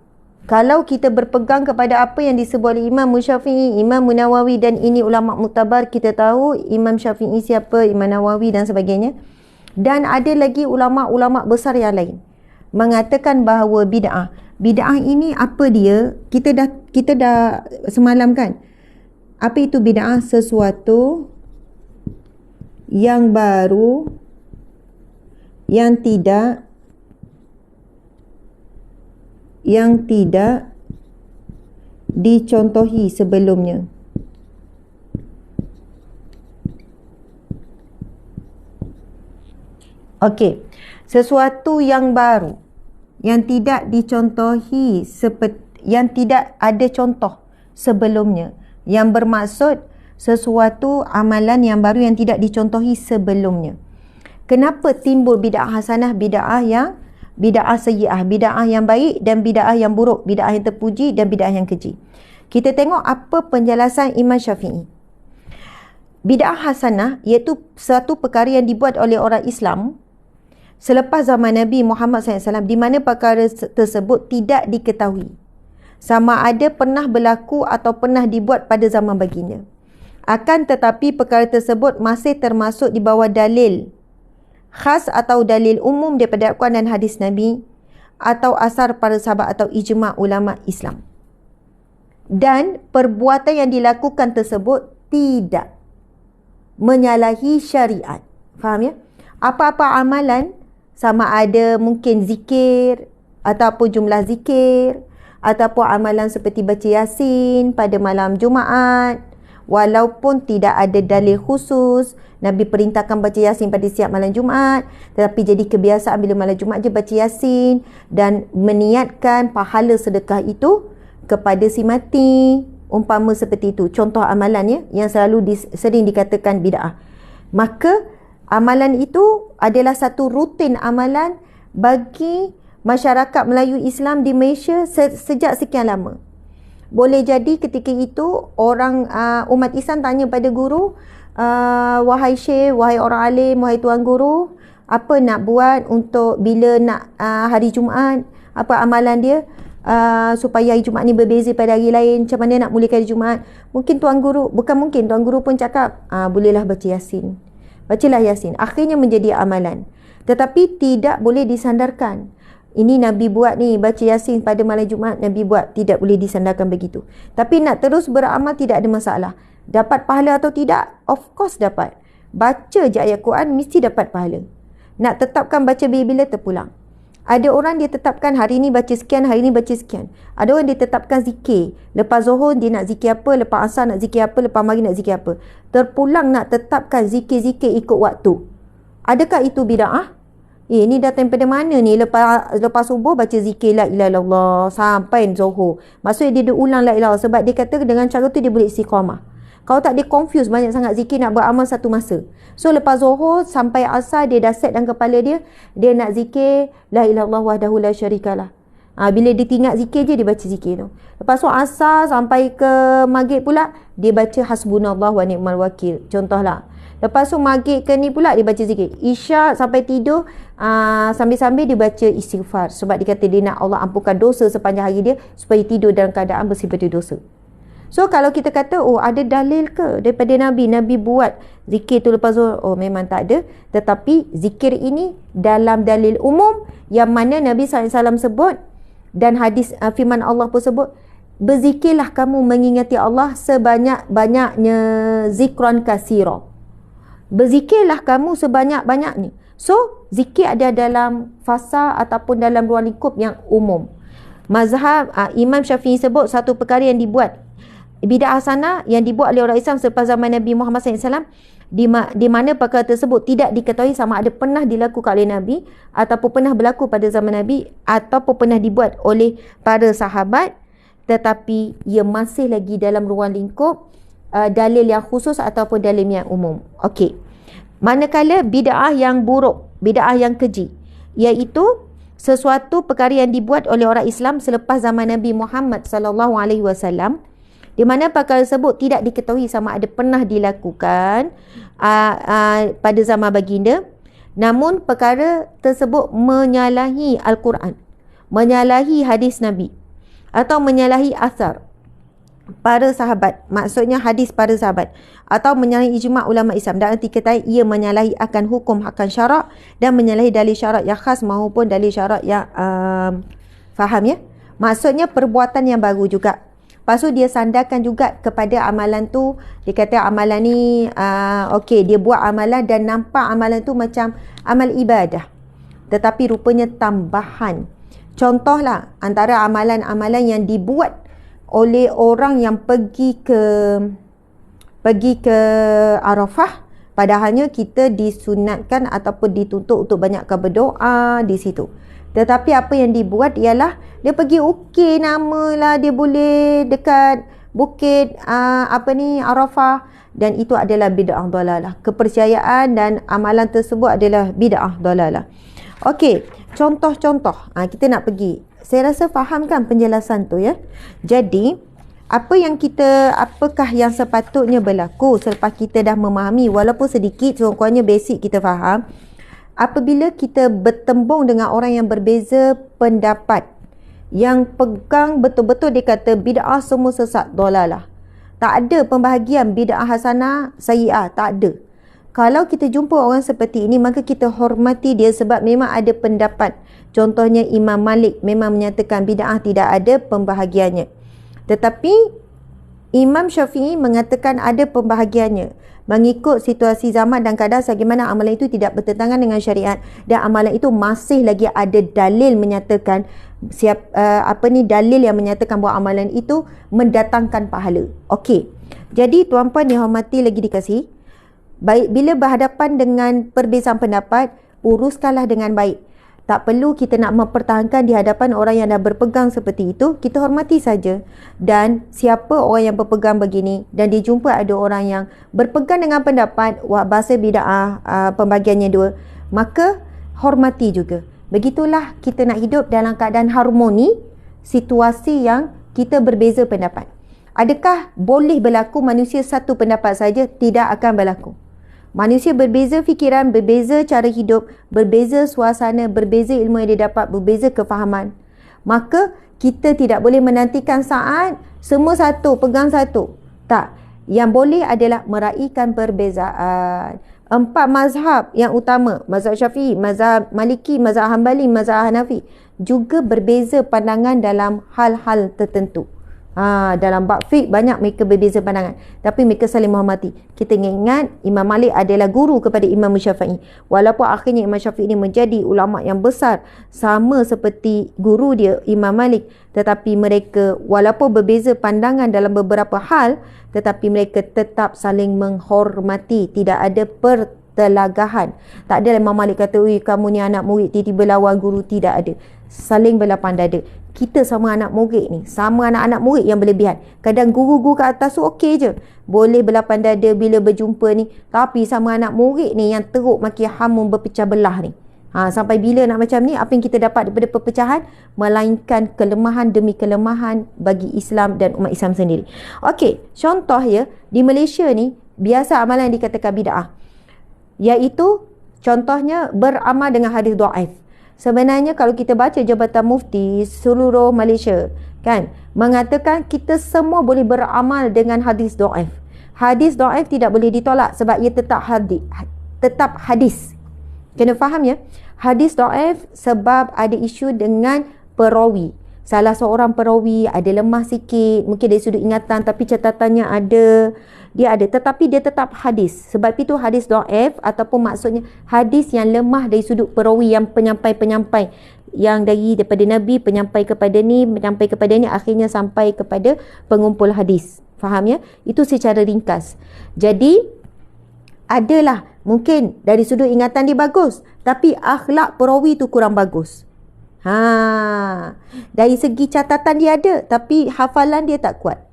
kalau kita berpegang kepada apa yang disebut oleh Imam Syafi'i, Imam Nawawi dan ini ulama muktabar, kita tahu Imam Syafi'i siapa, Imam Nawawi dan sebagainya. Dan ada lagi ulama-ulama besar yang lain mengatakan bahawa bid'ah ini apa dia? Kita dah semalam kan. Apa itu bid'ah? Sesuatu yang baru yang tidak dicontohi sebelumnya. Okey, sesuatu yang baru yang tidak dicontohi, yang tidak ada contoh sebelumnya, yang bermaksud sesuatu amalan yang baru yang tidak dicontohi sebelumnya. Kenapa timbul bid'ah hasanah, bid'ah sayyi'ah, bid'ah yang baik dan bid'ah yang buruk, bid'ah yang terpuji dan bid'ah yang keji? Kita tengok apa penjelasan Imam Syafi'i. Bid'ah hasanah iaitu satu perkara yang dibuat oleh orang Islam selepas zaman Nabi Muhammad SAW, di mana perkara tersebut tidak diketahui sama ada pernah berlaku atau pernah dibuat pada zaman baginda. Akan tetapi perkara tersebut masih termasuk di bawah dalil khas atau dalil umum daripada Al-Quran dan hadis Nabi atau asar para sahabat atau ijma' ulama Islam. Dan perbuatan yang dilakukan tersebut tidak menyalahi syariat. Faham ya? Apa-apa amalan, sama ada mungkin zikir ataupun jumlah zikir ataupun amalan seperti baca Yasin pada malam Jumaat, walaupun tidak ada dalil khusus Nabi perintahkan baca Yasin pada setiap malam Jumaat, tetapi jadi kebiasaan bila malam Jumaat je baca Yasin dan meniatkan pahala sedekah itu, kepada si mati, umpama seperti itu. Contoh amalan yang selalu sering dikatakan bid'ah. Maka amalan itu adalah satu rutin amalan bagi masyarakat Melayu Islam di Malaysia sejak sekian lama. Boleh jadi ketika itu orang umat Islam tanya pada guru, wahai syekh, wahai orang alim, wahai tuan guru, apa nak buat untuk bila nak hari Jumaat, apa amalan dia supaya hari Jumaat ni berbeza pada hari lain, macam mana nak mulakan hari Jumaat. Mungkin tuan guru, bukan mungkin, tuan guru pun cakap, bolehlah baca Yasin. Bacalah Yasin. Akhirnya menjadi amalan. Tetapi tidak boleh disandarkan. Ini Nabi buat ni, baca Yasin pada malam Jumaat, Nabi buat. Tidak boleh disandarkan begitu. Tapi nak terus beramal tidak ada masalah. Dapat pahala atau tidak? Of course dapat. Baca je ayat Quran, mesti dapat pahala. Nak tetapkan baca bila-bila terpulang. Ada orang dia tetapkan hari ni baca sekian, hari ni baca sekian. Ada orang dia tetapkan zikir. Lepas zuhur dia nak zikir apa, lepas asar nak zikir apa, lepas maghrib nak zikir apa. Terpulang nak tetapkan zikir-zikir ikut waktu. Adakah itu bid'ah? Ni datang pada mana ni? Lepas subuh baca zikir la ilaha illallah sampai zuhur. Maksudnya dia ulang la ilaha sebab dia kata dengan cara tu dia boleh istiqamah. Kalau tak dia confuse banyak sangat zikir nak beramal satu masa. So lepas zuhur sampai asar dia dah set dalam kepala dia nak zikir la ilaha illallah wahdahu la syarikalah. Bila dia tinggal zikir je dia baca zikir tu. Lepas tu asar sampai ke maghrib pula dia baca hasbunallah wa ni'mal wakil. Contohlah. Lepas tu maghrib ke ni pula dia baca zikir. Isyak sampai tidur sambil-sambil dia baca istighfar. Sebab dia kata dia nak Allah ampunkan dosa sepanjang hari dia supaya tidur dalam keadaan bersih daripada dosa. So kalau kita kata ada dalil ke daripada Nabi? Nabi buat zikir tu lepas zuhur? Memang tak ada. Tetapi zikir ini dalam dalil umum yang mana Nabi SAW sebut dan hadis firman Allah pun sebut, berzikirlah kamu mengingati Allah sebanyak-banyaknya zikran kasira. Berzikirlah kamu sebanyak-banyaknya. So, zikir ada dalam fasa ataupun dalam ruang lingkup yang umum. Mazhab Imam Syafi'i sebut satu perkara yang dibuat bid'ah hasanah yang dibuat oleh orang Islam selepas zaman Nabi Muhammad SAW, di mana perkara tersebut tidak diketahui sama ada pernah dilakukan oleh Nabi ataupun pernah berlaku pada zaman Nabi ataupun pernah dibuat oleh para sahabat, tetapi ia masih lagi dalam ruang lingkup dalil yang khusus ataupun dalil yang umum. Okey. Manakala bid'ah yang buruk, bid'ah yang keji, iaitu sesuatu perkara yang dibuat oleh orang Islam selepas zaman Nabi Muhammad sallallahu alaihi wasallam, di mana perkara tersebut tidak diketahui sama ada pernah dilakukan pada zaman baginda, namun perkara tersebut menyalahi Al-Quran, menyalahi hadis Nabi atau menyalahi asar para sahabat, maksudnya hadis para sahabat, atau menyalahi ijma' ulama Islam, dan kata ia menyalahi akan hukum akan syarak dan menyalahi dalil syarak yang khas maupun dalil syarak yang faham ya, maksudnya perbuatan yang baru juga. Lepas tu dia sandarkan juga kepada amalan tu, dia kata amalan ni okey, dia buat amalan dan nampak amalan tu macam amal ibadah, tetapi rupanya tambahan. Contohlah antara amalan-amalan yang dibuat oleh orang yang pergi ke Arafah, padahalnya kita disunatkan ataupun dituntut untuk banyakkan berdoa di situ. Tetapi apa yang dibuat ialah dia pergi ukir nama lah, dia boleh dekat bukit Arafah, dan itu adalah bid'ah dalalah. Kepercayaan dan amalan tersebut adalah bid'ah dalalah. Okey, contoh-contoh kita nak pergi. Saya rasa faham kan penjelasan tu ya. Jadi apakah yang sepatutnya berlaku selepas kita dah memahami, walaupun sedikit, kurangnya basic kita faham. Apabila kita bertembung dengan orang yang berbeza pendapat, yang pegang betul-betul dia kata bid'ah semua sesat, dalalah. Tak ada pembahagian bid'ah hasanah, sayyi'ah, tak ada. Kalau kita jumpa orang seperti ini, maka kita hormati dia sebab memang ada pendapat. Contohnya Imam Malik memang menyatakan bid'ah tidak ada pembahagiannya. Tetapi Imam Syafi'i mengatakan ada pembahagiannya mengikut situasi zaman dan keadaan, bagaimana amalan itu tidak bertentangan dengan syariat dan amalan itu masih lagi ada dalil menyatakan dalil yang menyatakan bahawa amalan itu mendatangkan pahala. Okey. Jadi tuan-puan dihormati lagi dikasih, baik bila berhadapan dengan perbezaan pendapat, uruskanlah dengan baik. Tak perlu kita nak mempertahankan di hadapan orang yang dah berpegang seperti itu. Kita hormati saja. Dan siapa orang yang berpegang begini dan dia jumpa ada orang yang berpegang dengan pendapat bahasa bid'ah, pembagiannya dua, maka hormati juga. Begitulah kita nak hidup dalam keadaan harmoni situasi yang kita berbeza pendapat. Adakah boleh berlaku manusia satu pendapat saja? Tidak akan berlaku. Manusia berbeza fikiran, berbeza cara hidup, berbeza suasana, berbeza ilmu yang dia dapat, berbeza kefahaman. Maka kita tidak boleh menantikan saat semua satu, pegang satu. Tak. Yang boleh adalah meraihkan perbezaan. 4 mazhab yang utama, mazhab Syafi'i, mazhab Maliki, mazhab Hanbali, mazhab Hanafi, juga berbeza pandangan dalam hal-hal tertentu. Dalam bab fiqh banyak mereka berbeza pandangan, tapi mereka saling menghormati. Kita ingat Imam Malik adalah guru kepada Imam Syafi'i. Walaupun akhirnya Imam Syafi'i ini menjadi ulama yang besar sama seperti guru dia Imam Malik, tetapi mereka walaupun berbeza pandangan dalam beberapa hal, tetapi mereka tetap saling menghormati. Tidak ada pertelagahan. Tak ada Imam Malik kata, "Ui, kamu ni anak murid tiba-tiba lawan guru." Tidak ada. Saling berlapang dada. Kita sama anak murid ni, sama anak-anak murid yang berlebihan. Kadang guru-guru kat atas tu okey je, boleh berlapang dada bila berjumpa ni. Tapi sama anak murid ni yang teruk maki hamun berpecah belah ni. Sampai bila nak macam ni? Apa yang kita dapat daripada perpecahan? Melainkan kelemahan demi kelemahan bagi Islam dan umat Islam sendiri. Okey, contoh ya, di Malaysia ni biasa amalan dikatakan bid'ah, iaitu contohnya beramal dengan hadis dhaif. Sebenarnya kalau kita baca Jabatan Mufti seluruh Malaysia kan, mengatakan kita semua boleh beramal dengan hadis dhaif. Hadis dhaif tidak boleh ditolak sebab ia tetap hadis. Kena faham ya. Hadis dhaif sebab ada isu dengan perawi. Salah seorang perawi ada lemah sikit, mungkin dari sudut ingatan, tapi catatannya ada, tetapi dia tetap hadis. Sebab itu hadis dhaif, ataupun maksudnya hadis yang lemah dari sudut perawi, yang penyampai-penyampai yang daripada Nabi, penyampai kepada ni, akhirnya sampai kepada pengumpul hadis. Faham ya? Itu secara ringkas. Jadi adalah mungkin dari sudut ingatan dia bagus, tapi akhlak perawi tu kurang bagus. Dari segi catatan dia ada, tapi hafalan dia tak kuat.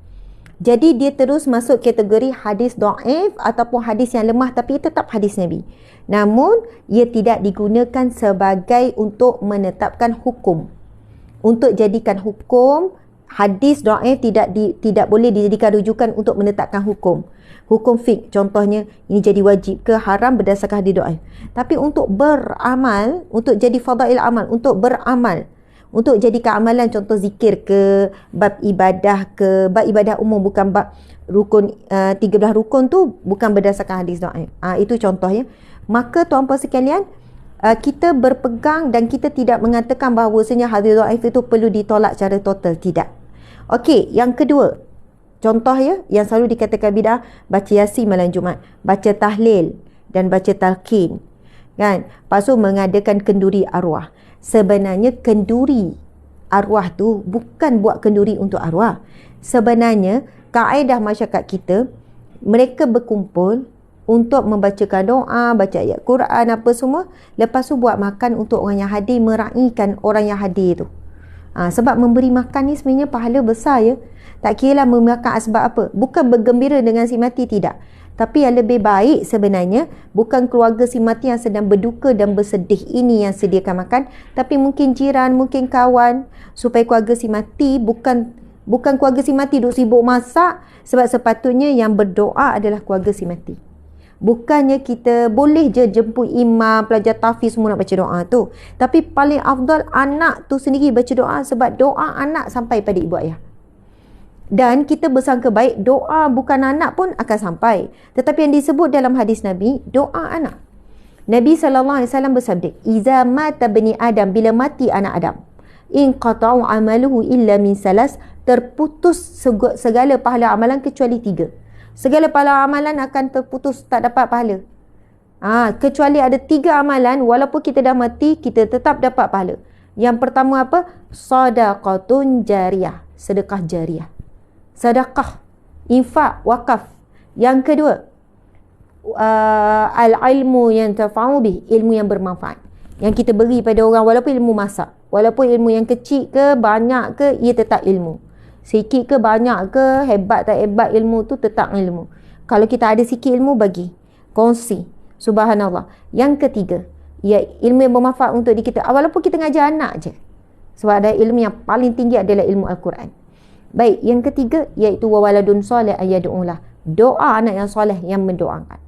Jadi dia terus masuk kategori hadis dhaif ataupun hadis yang lemah, tapi tetap hadis Nabi. Namun ia tidak digunakan sebagai untuk menetapkan hukum. Untuk jadikan hukum, hadis dhaif tidak boleh dijadikan rujukan untuk menetapkan hukum. Hukum fiqh contohnya, ini jadi wajib ke haram berdasarkan hadis dhaif. Tapi untuk beramal, untuk jadi fadail amal, untuk beramal, untuk jadikan amalan, contoh zikir ke, bab ibadah ke, bab ibadah umum, bukan bab rukun, 13 rukun tu bukan berdasarkan hadis dhaif. Itu contohnya. Maka tuan-puan sekalian, kita berpegang dan kita tidak mengatakan bahawasanya hadis dhaif itu perlu ditolak secara total. Tidak. Okey, yang kedua, contoh ya, yang selalu dikatakan bid'ah, baca Yasin malam Jumaat, baca tahlil dan baca talqin, kan? Lepas tu mengadakan kenduri arwah. Sebenarnya kenduri arwah tu bukan buat kenduri untuk arwah. Sebenarnya kaedah masyarakat kita, mereka berkumpul untuk membacakan doa, baca ayat Quran apa semua, lepas tu buat makan untuk orang yang hadir, meraihkan orang yang hadir tu. Sebab memberi makan ni sebenarnya pahala besar ya. Tak kira lah memberi makan sebab apa. Bukan bergembira dengan si mati, tidak. Tapi yang lebih baik sebenarnya bukan keluarga si mati yang sedang berduka dan bersedih ini yang sediakan makan, tapi mungkin jiran, mungkin kawan, supaya keluarga si mati bukan keluarga si mati duk sibuk masak, sebab sepatutnya yang berdoa adalah keluarga si mati. Bukannya kita boleh je jemput imam, pelajar tahfiz semua nak baca doa tu. Tapi paling afdal anak tu sendiri baca doa, sebab doa anak sampai pada ibu ayah. Dan kita bersangka baik doa bukan anak pun akan sampai. Tetapi yang disebut dalam hadis Nabi, doa anak. Nabi SAW bersabda, "Iza mata bani Adam," bila mati anak Adam, "in qata'u amaluhu illa min salas," terputus segala pahala amalan kecuali 3. Segala pahala amalan akan terputus, tak dapat pahala. Kecuali ada 3 amalan, walaupun kita dah mati, kita tetap dapat pahala. Yang pertama apa? Sadaqatun jariyah, sedekah jariyah. Sedekah, infak, wakaf. Yang kedua, al-ilmu yang tafa'u bih, ilmu yang bermanfaat. yang kita beri pada orang, walaupun ilmu masak, walaupun ilmu yang kecil ke banyak ke, ia tetap ilmu. Sikit ke banyak ke, hebat tak hebat ilmu tu tetap ilmu. Kalau kita ada sikit ilmu, bagi, kongsi. Subhanallah. Yang ketiga, ia ilmu yang bermanfaat untuk diri kita, walaupun kita ngajar anak je. Sebab ada ilmu yang paling tinggi adalah ilmu Al-Quran. Baik, yang ketiga iaitu wawaladun soleh ayyadu'ulah. Doa anak yang soleh yang mendoakan.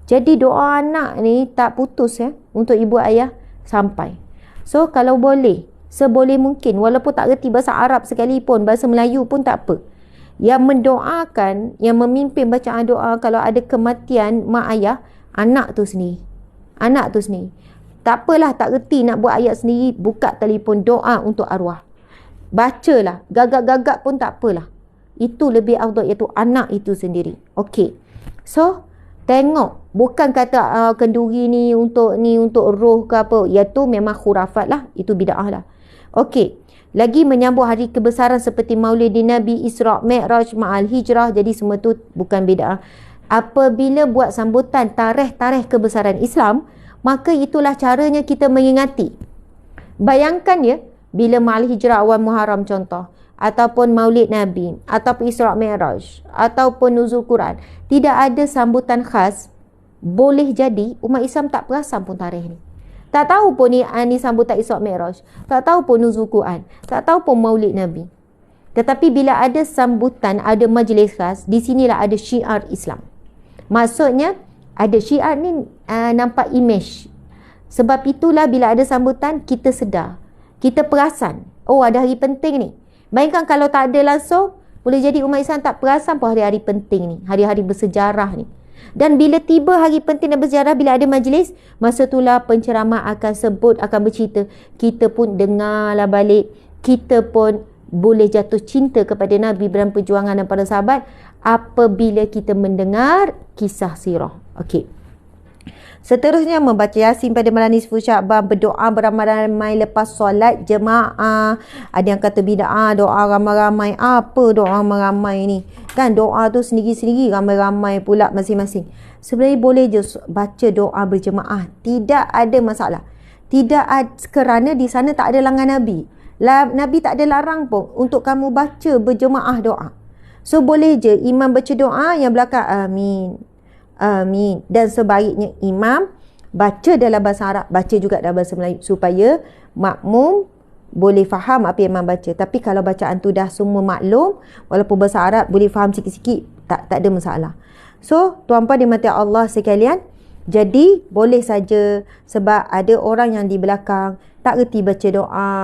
Jadi doa anak ni tak putus untuk ibu ayah sampai. So kalau boleh, seboleh mungkin, walaupun tak reti bahasa Arab sekalipun, bahasa Melayu pun tak apa, yang mendoakan, yang memimpin bacaan doa kalau ada kematian mak ayah, anak tu sendiri. Anak tu sendiri. Tak apalah, tak reti nak buat ayat sendiri, buka telefon doa untuk arwah. Bacalah, gagak-gagak pun tak apalah. Itu lebih afdal, iaitu anak itu sendiri. Okey. So, tengok, bukan kata kenduri ni untuk roh ke apa. Iaitu memang khurafat lah, itu bid'ah lah. Okey. Lagi menyambut hari kebesaran seperti Maulidin Nabi, Isra' Mi'raj, Ma'al Hijrah, jadi semua tu bukan bid'ah. Apabila buat sambutan tarikh-tarikh kebesaran Islam, maka itulah caranya kita mengingati. Bayangkan ya, bila Ma'al Hijrah awal Muharram contoh, ataupun Maulid Nabi, ataupun Isra' Mi'raj, ataupun Nuzul Quran, tidak ada sambutan khas, boleh jadi umat Islam tak perasan pun tarikh ni. Tak tahu pun ni sambutan Isra' Mi'raj, tak tahu pun Nuzul Quran, tak tahu pun Maulid Nabi. Tetapi bila ada sambutan, ada majlis khas, di sinilah ada syiar Islam. Maksudnya, ada syiar ni nampak image. Sebab itulah bila ada sambutan, kita sedar, kita perasan, oh ada hari penting ni. Bayangkan kalau tak ada langsung, boleh jadi umat Islam tak perasan pun hari-hari penting ni, hari-hari bersejarah ni. Dan bila tiba hari penting dan bersejarah, bila ada majlis, masa itulah penceramah akan sebut, akan bercerita, kita pun dengarlah balik, kita pun boleh jatuh cinta kepada Nabi dan perjuangan dan para sahabat apabila kita mendengar kisah sirah. Okey. Seterusnya, membaca Yasin pada malam nisfu Sya'ban, berdoa beramai-ramai lepas solat jemaah. Ada yang kata bid'ah, doa ramai-ramai. Apa doa ramai-ramai ni? Kan doa tu sendiri-sendiri, ramai-ramai pula masing-masing. Sebenarnya boleh je baca doa berjemaah. Tidak ada masalah. Kerana di sana tak ada larangan Nabi. Nabi tak ada larang pun untuk kamu baca berjemaah doa. So boleh je imam baca doa, yang belakang amin. Amin. Dan sebaiknya imam baca dalam bahasa Arab, baca juga dalam bahasa Melayu, supaya makmum boleh faham apa yang imam baca. Tapi kalau bacaan tu dah semua maklum, walaupun bahasa Arab boleh faham sikit-sikit, tak ada masalah. So, tuan-puan dimati Allah sekalian, jadi boleh saja, sebab ada orang yang di belakang tak reti baca doa,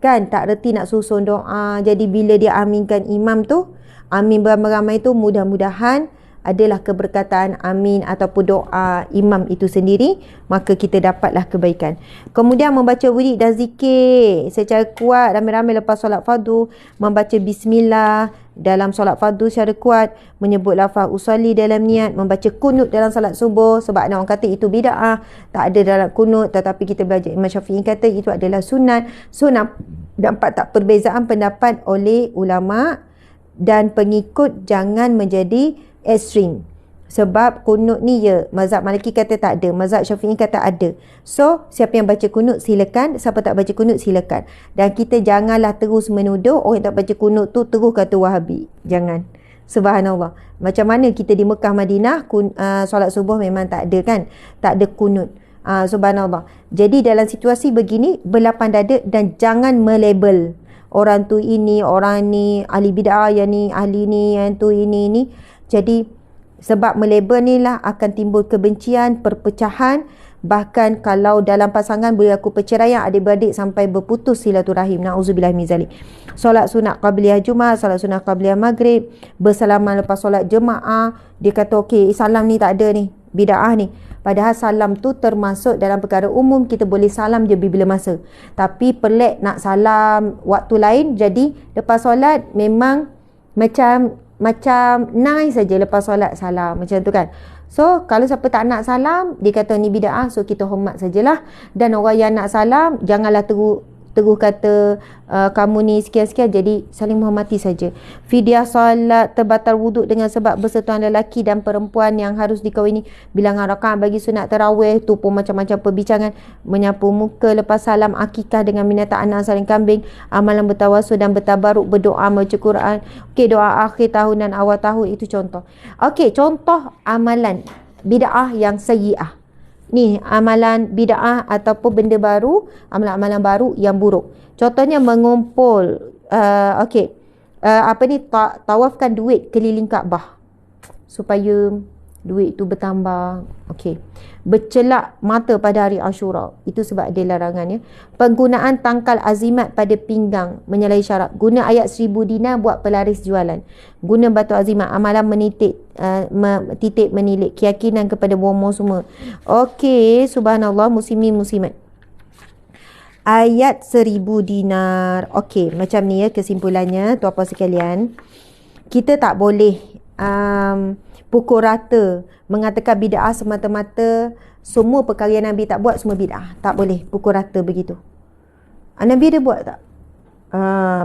kan, tak reti nak susun doa. Jadi bila dia aminkan imam tu, amin beramai-ramai tu, mudah-mudahan adalah keberkataan amin ataupun doa imam itu sendiri, maka kita dapatlah kebaikan. Kemudian membaca wirid dan zikir secara kuat ramai-ramai lepas solat fardu, membaca bismillah dalam solat fardu secara kuat, menyebut lafaz usolli dalam niat, membaca kunut dalam solat subuh, sebab ada orang kata itu bid'ah, tak ada dalam kunut, tetapi kita belajar Imam Syafi'i kata itu adalah sunat. So nampak tak perbezaan pendapat oleh ulama, dan pengikut jangan menjadi ekstrim. Sebab kunut ni ya, mazhab Maliki kata tak ada, mazhab Syafi'i kata ada. So siapa yang baca kunut silakan, siapa tak baca kunut silakan. Dan kita janganlah terus menuduh orang yang tak baca kunut tu terus kata Wahabi. Jangan. Subhanallah. Macam mana kita di Mekah Madinah solat subuh memang tak ada kan, tak ada kunut. Subhanallah. Jadi dalam situasi begini, berlapang dada dan jangan melabel orang tu ini, orang ni ahli bid'ah, yang ni ahli ni, yang tu ini. Jadi sebab melabel ni lah akan timbul kebencian, perpecahan. Bahkan kalau dalam pasangan berlaku perceraian, adik-beradik sampai berputus silaturahim. Na'udzubillah min zalik. Solat sunat qabliyah Jumaat, solat sunat qabliyah Maghrib, bersalaman lepas solat jemaah. Dia kata okey, salam ni tak ada ni, bid'ah ni. Padahal salam tu termasuk dalam perkara umum, kita boleh salam je bila masa. Tapi pelik nak salam waktu lain. Jadi lepas solat memang macam nice saja lepas solat salam macam tu kan. So kalau siapa tak nak salam, dia kata ni bid'ah, so kita hormat sajalah. Dan orang yang nak salam, janganlah terus terus kata kamu ni sekian-sekian, jadi saling menghormati saja. Fidyah solat terbatal wuduk dengan sebab bersentuhan lelaki dan perempuan yang harus dikahwini, bilangan rakaat bagi sunat tarawih, tu pun macam-macam perbincangan, menyapu muka lepas salam, akikah dengan binatang anak saling kambing, amalan bertawasul dan bertabaruk, berdoa, membaca Quran. Okey, doa akhir tahun dan awal tahun, itu contoh. Okey, contoh amalan bid'ah yang sayyi'ah. Ni amalan bid'ah ataupun benda baru, amalan-amalan baru yang buruk. Contohnya mengumpul tawafkan duit keliling Kaabah supaya duit tu bertambah. Okey. Bercelak mata pada hari Ashura, itu sebab ada larangan ya. Penggunaan tangkal azimat pada pinggang menyalahi syarat. Guna ayat 1000 dinar buat pelaris jualan. Guna batu azimat, amalan titik menilik, keyakinan kepada bomoh semua. Okey, subhanallah, muslimin muslimat. Ayat 1000 dinar. Okey, macam ni ya kesimpulannya tuan-puan sekalian. Kita tak boleh pukul rata mengatakan bid'ah semata-mata semua perkara yang Nabi tak buat semua bid'ah. Tak boleh pukul rata begitu. Nabi ada buat tak?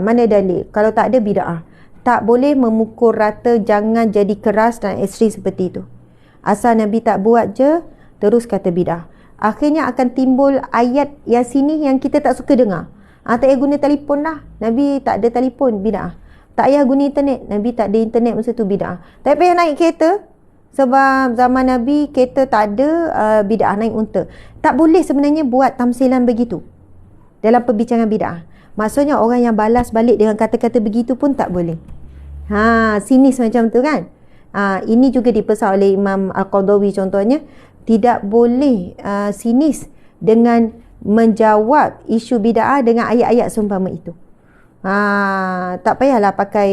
Mana dalil? Kalau tak ada, bid'ah. Tak boleh memukul rata, jangan jadi keras dan ekstrim seperti itu. Asal Nabi tak buat je, terus kata bid'ah. Akhirnya akan timbul ayat yang sini yang kita tak suka dengar. Tak payah guna telefon lah. Nabi tak ada telefon, bid'ah. Tak payah guna internet. Nabi tak ada internet masa tu, bid'ah. Tak payah naik kereta. Sebab zaman Nabi kereta tak ada, bid'ah, naik unta. Tak boleh sebenarnya buat tamsilan begitu dalam perbincangan bid'ah. Maksudnya orang yang balas balik dengan kata-kata begitu pun tak boleh. Sinis macam tu kan. Ini juga dipesan oleh Imam Al-Qadhawi contohnya. Tidak boleh sinis dengan menjawab isu bid'ah dengan ayat-ayat seumpama itu. Tak payahlah pakai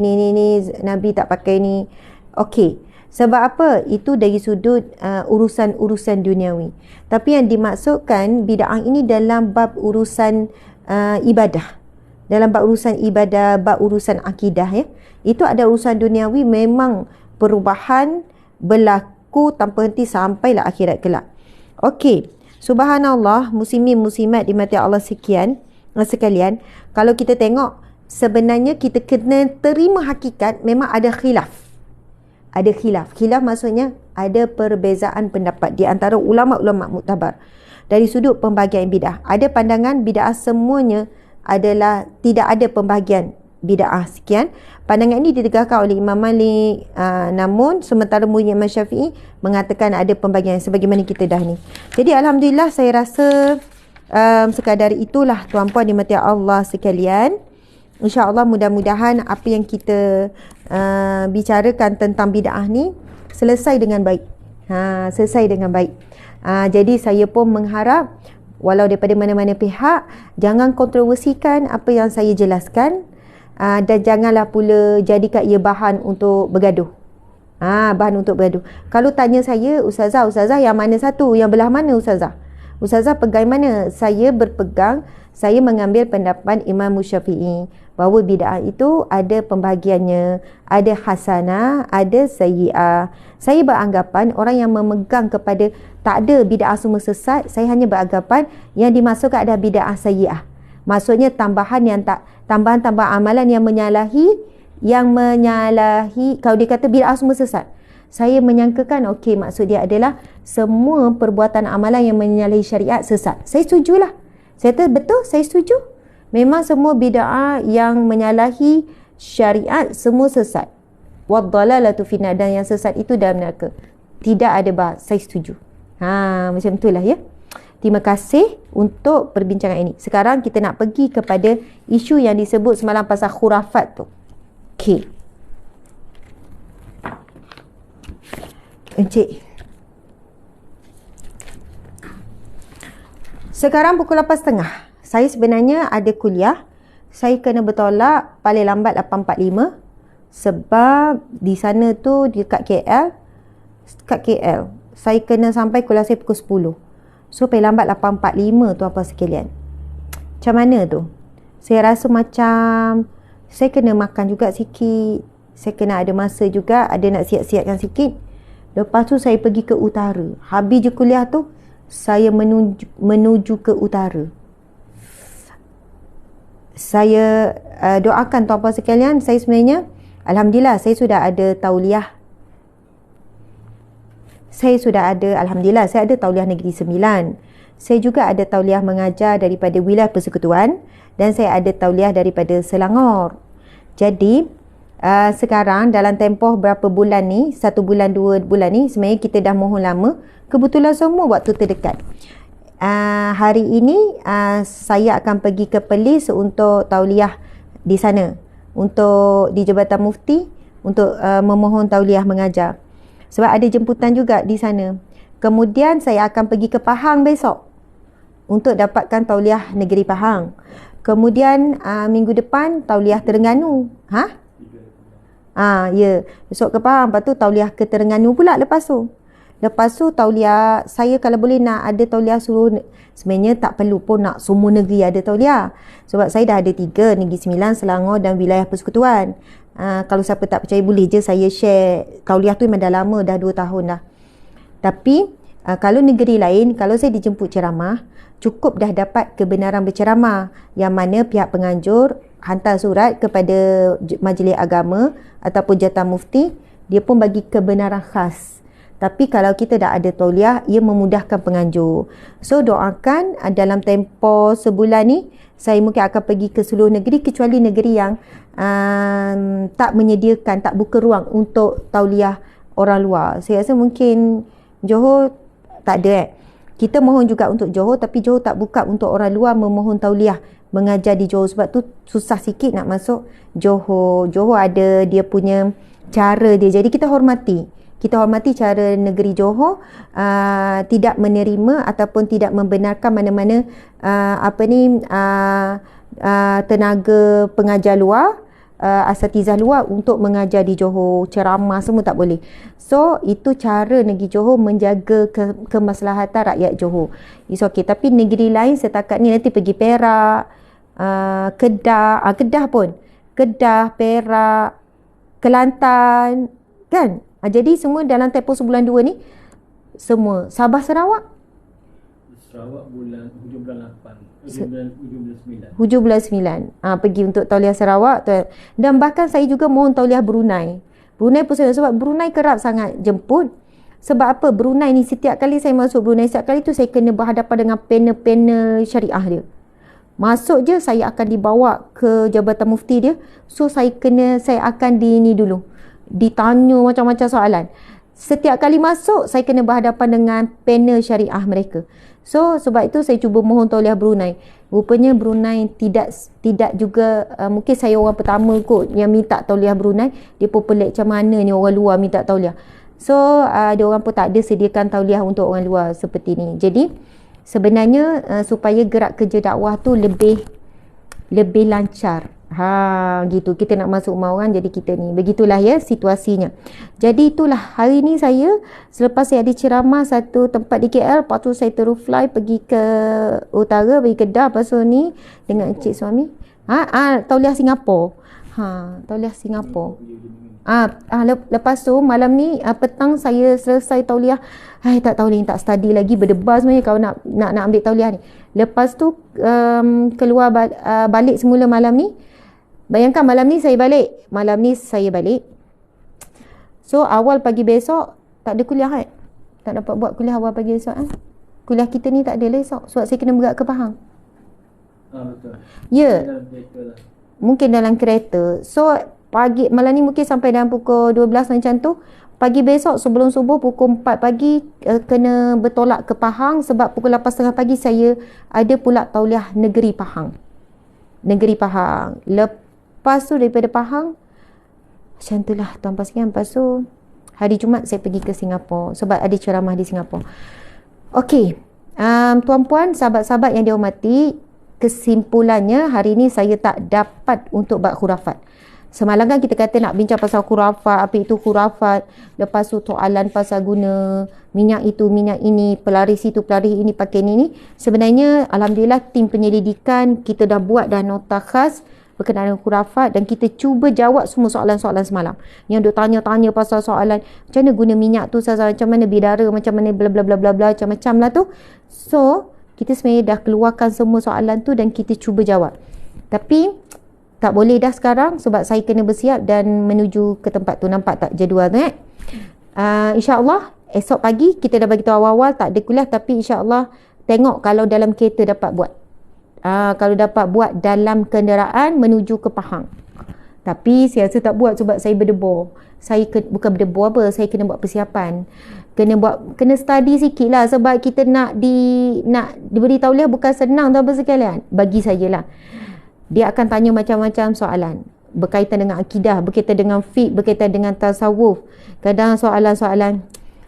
ni Nabi tak pakai ni. Okey. Sebab apa? Itu dari sudut urusan-urusan duniawi. Tapi yang dimaksudkan bid'ah ini dalam bab urusan ibadah. Dalam bab urusan ibadah, bab urusan akidah ya. Itu ada urusan duniawi, memang perubahan berlaku tanpa henti sampailah akhirat kelak. Okey. Subhanallah, muslimin muslimat dimati Allah sekalian. Kalau kita tengok, sebenarnya kita kena terima hakikat memang ada khilaf. Ada khilaf. Khilaf maksudnya ada perbezaan pendapat di antara ulama-ulama muktabar dari sudut pembahagian bid'ah. Ada pandangan bid'ah semuanya adalah tidak ada pembahagian bid'ah sekian. Pandangan ini ditegakkan oleh Imam Malik, namun sementara murid Imam Syafi'i mengatakan ada pembahagian sebagaimana kita dah ni. Jadi alhamdulillah, saya rasa sekadar itulah tuan-puan dimati Allah sekalian. InsyaAllah mudah-mudahan apa yang kita bicarakan tentang bid'ah ni selesai dengan baik. Selesai dengan baik. Jadi saya pun mengharap walau daripada mana-mana pihak, jangan kontroversikan apa yang saya jelaskan, dan janganlah pula jadikan ia bahan untuk bergaduh. Bahan untuk bergaduh. Kalau tanya saya, Ustazah yang mana satu? Yang belah mana Ustazah? Ustazah pegang mana? Saya berpegang, saya mengambil pendapat Imam Syafi'i bahawa bid'ah itu ada pembahagiannya, ada hasanah, ada sayyi'ah. Saya beranggapan orang yang memegang kepada tak ada bid'ah semua sesat, saya hanya beranggapan yang dimaksudkan ada bid'ah sayyi'ah. Maksudnya tambahan amalan yang menyalahi, kalau dia kata bid'ah semua sesat, saya menyangkakan okey, maksud dia adalah semua perbuatan amalan yang menyalahi syariat sesat. Saya setujulah. Saya kata betul, saya setuju. Memang semua bid'ah yang menyalahi syariat semua sesat. Waddalalatu finnar, dan yang sesat itu dalam neraka. Tidak ada bahas. Saya setuju. Macam itulah ya. Terima kasih untuk perbincangan ini. Sekarang kita nak pergi kepada isu yang disebut semalam pasal khurafat tu. Okey. Encik. Sekarang pukul 8.30. Saya sebenarnya ada kuliah. Saya kena bertolak paling lambat 8.45 sebab di sana tu dekat KL. Saya kena sampai kuliah saya pukul 10. So paling lambat 8.45 tu apa sekalian. Macam mana tu? Saya rasa macam saya kena makan juga sikit. Saya kena ada masa juga, ada nak siap-siapkan sikit. Lepas tu saya pergi ke utara. Habis je kuliah tu, saya menuju ke utara. saya doakan tuan-puan sekalian, saya sebenarnya alhamdulillah saya sudah ada tauliah. Alhamdulillah saya ada tauliah Negeri Sembilan. Saya juga ada tauliah mengajar daripada wilayah persekutuan dan saya ada tauliah daripada Selangor. Jadi sekarang dalam tempoh berapa bulan ni, 1 bulan 2 bulan ni, sebenarnya kita dah mohon lama, kebetulan semua waktu terdekat. Hari ini saya akan pergi ke Perlis untuk tauliah di sana, untuk di Jabatan Mufti, untuk memohon tauliah mengajar. Sebab ada jemputan juga di sana. Kemudian saya akan pergi ke Pahang besok untuk dapatkan tauliah negeri Pahang. Kemudian minggu depan tauliah Terengganu. Ya, besok ke Pahang, lepas tu tauliah ke Terengganu pula lepas tu. Lepas tu tauliah, saya kalau boleh nak ada tauliah seluruh, sebenarnya tak perlu pun nak semua negeri ada tauliah. Sebab saya dah ada 3, Negeri Sembilan, Selangor dan wilayah persekutuan. Kalau siapa tak percaya boleh je saya share. Tauliah tu memang dah lama, dah 2 tahun dah. Tapi kalau negeri lain, kalau saya dijemput ceramah, cukup dah dapat kebenaran berceramah, yang mana pihak penganjur hantar surat kepada majlis agama ataupun jabatan mufti, dia pun bagi kebenaran khas. Tapi kalau kita dah ada tauliah, ia memudahkan penganjur. So doakan dalam tempoh sebulan ni saya mungkin akan pergi ke seluruh negeri, kecuali negeri yang tak menyediakan, tak buka ruang untuk tauliah orang luar. Saya rasa mungkin Johor tak ada. Kita mohon juga untuk Johor, tapi Johor tak buka untuk orang luar memohon tauliah mengajar di Johor. Sebab tu susah sikit nak masuk Johor. Johor ada dia punya cara dia. Jadi kita hormati cara negeri Johor, tidak menerima ataupun tidak membenarkan mana-mana tenaga pengajar luar, asatizah luar untuk mengajar di Johor, ceramah semua tak boleh. So itu cara negeri Johor menjaga kemaslahatan rakyat Johor. It's okay. Tapi negeri lain setakat ni nanti pergi Perak, Kedah pun, Perak, Kelantan kan. Jadi semua dalam tempoh sebulan 2 ni semua. Sabah Sarawak hujung bulan 8, hujung bulan 9 pergi untuk tauliah Sarawak tu. Dan bahkan saya juga mohon tauliah Brunei pun, sebab Brunei kerap sangat jemput. Sebab apa? Brunei ni setiap kali saya masuk Brunei, setiap kali tu saya kena berhadapan dengan panel-panel syariah dia. Masuk je saya akan dibawa ke jabatan mufti dia. So saya akan ditanya macam-macam soalan. Setiap kali masuk saya kena berhadapan dengan panel syariah mereka. So sebab itu saya cuba mohon tauliah Brunei. Rupanya Brunei tidak juga, mungkin saya orang pertama kot yang minta tauliah Brunei. Dia pun pelik macam mana ni orang luar minta tauliah. So dia orang pun tak ada sediakan tauliah untuk orang luar seperti ni. Jadi sebenarnya supaya gerak kerja dakwah tu lebih lancar. Gitu. Kita nak masuk rumah orang, jadi kita ni. Begitulah ya situasinya. Jadi itulah hari ni saya, selepas saya ada ceramah satu tempat di KL, lepas tu saya terus fly pergi ke utara, pergi Kedah, lepas tu ni dengan encik suami. Tauliah Singapura. Tauliah Singapura. Lepas tu malam ni petang saya selesai tauliah. Tak tahu ni, tak study lagi, berdebar sebenarnya kalau nak ambil tauliah ni. Lepas tu keluar balik semula malam ni. Bayangkan malam ni saya balik. So awal pagi besok tak ada kuliah tak dapat buat kuliah awal pagi besok Kuliah kita ni tak ada lah esok, sebab saya kena bergerak ke Pahang. Betul. Ya. Mungkin dalam kereta. So pagi malam ni mungkin sampai dalam pukul 12 macam tu. Pagi besok sebelum subuh pukul 4 pagi kena bertolak ke Pahang, sebab pukul 8.30 pagi saya ada pula tauliah negeri Pahang. Lepas tu daripada Pahang, macam tu lah tuan-tuan sekalian. Lepas tu hari Jumaat saya pergi ke Singapura sebab ada ceramah di Singapura. Okey, tuan-puan, sahabat-sahabat yang dihormati, kesimpulannya hari ni saya tak dapat untuk bab khurafat. Semalam kan kita kata nak bincang pasal khurafat, apa itu khurafat. Lepas tu soalan pasal guna minyak itu, minyak ini, pelaris itu, pelaris ini, pakai ini. Sebenarnya alhamdulillah tim penyelidikan kita dah buat dah nota khas berkenaan dengan khurafat, dan kita cuba jawab semua soalan-soalan semalam. Yang duk tanya-tanya pasal soalan macam mana guna minyak tu, macam mana bidara, macam mana bla bla bla bla bla, macam-macam lah tu. So kita sebenarnya dah keluarkan semua soalan tu dan kita cuba jawab. Tapi tak boleh dah sekarang sebab saya kena bersiap dan menuju ke tempat tu. Nampak tak jadual tu InsyaAllah esok pagi kita dah bagi tahu awal-awal tak ada kuliah, tapi insyaAllah tengok kalau dalam kereta dapat buat. Kalau dapat buat dalam kenderaan menuju ke Pahang. Tapi saya rasa tak buat sebab saya berdebar. Bukan berdebar apa, saya kena buat persiapan. Kena study sikit lah sebab kita nak diberi tauliah bukan senang tuan-tuan sekalian. Bagi saya lah. Dia akan tanya macam-macam soalan. Berkaitan dengan akidah, berkaitan dengan fiqh, berkaitan dengan tasawuf. Kadang soalan-soalan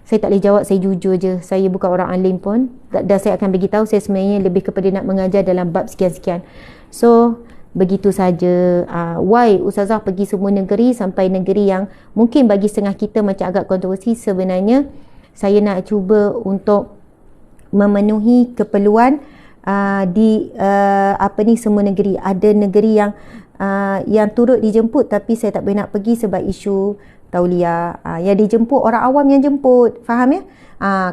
saya tak boleh jawab, saya jujur je. Saya bukan orang alim pun. Dan saya akan beritahu saya sebenarnya lebih kepada nak mengajar dalam bab sekian-sekian. So, begitu saja. Why Ustazah pergi semua negeri sampai negeri yang mungkin bagi setengah kita macam agak kontroversi. Sebenarnya, saya nak cuba untuk memenuhi keperluan di semua negeri. Ada negeri yang turut dijemput tapi saya tak boleh nak pergi sebab isu tauliah. Yang dijemput orang awam yang jemput, faham ya?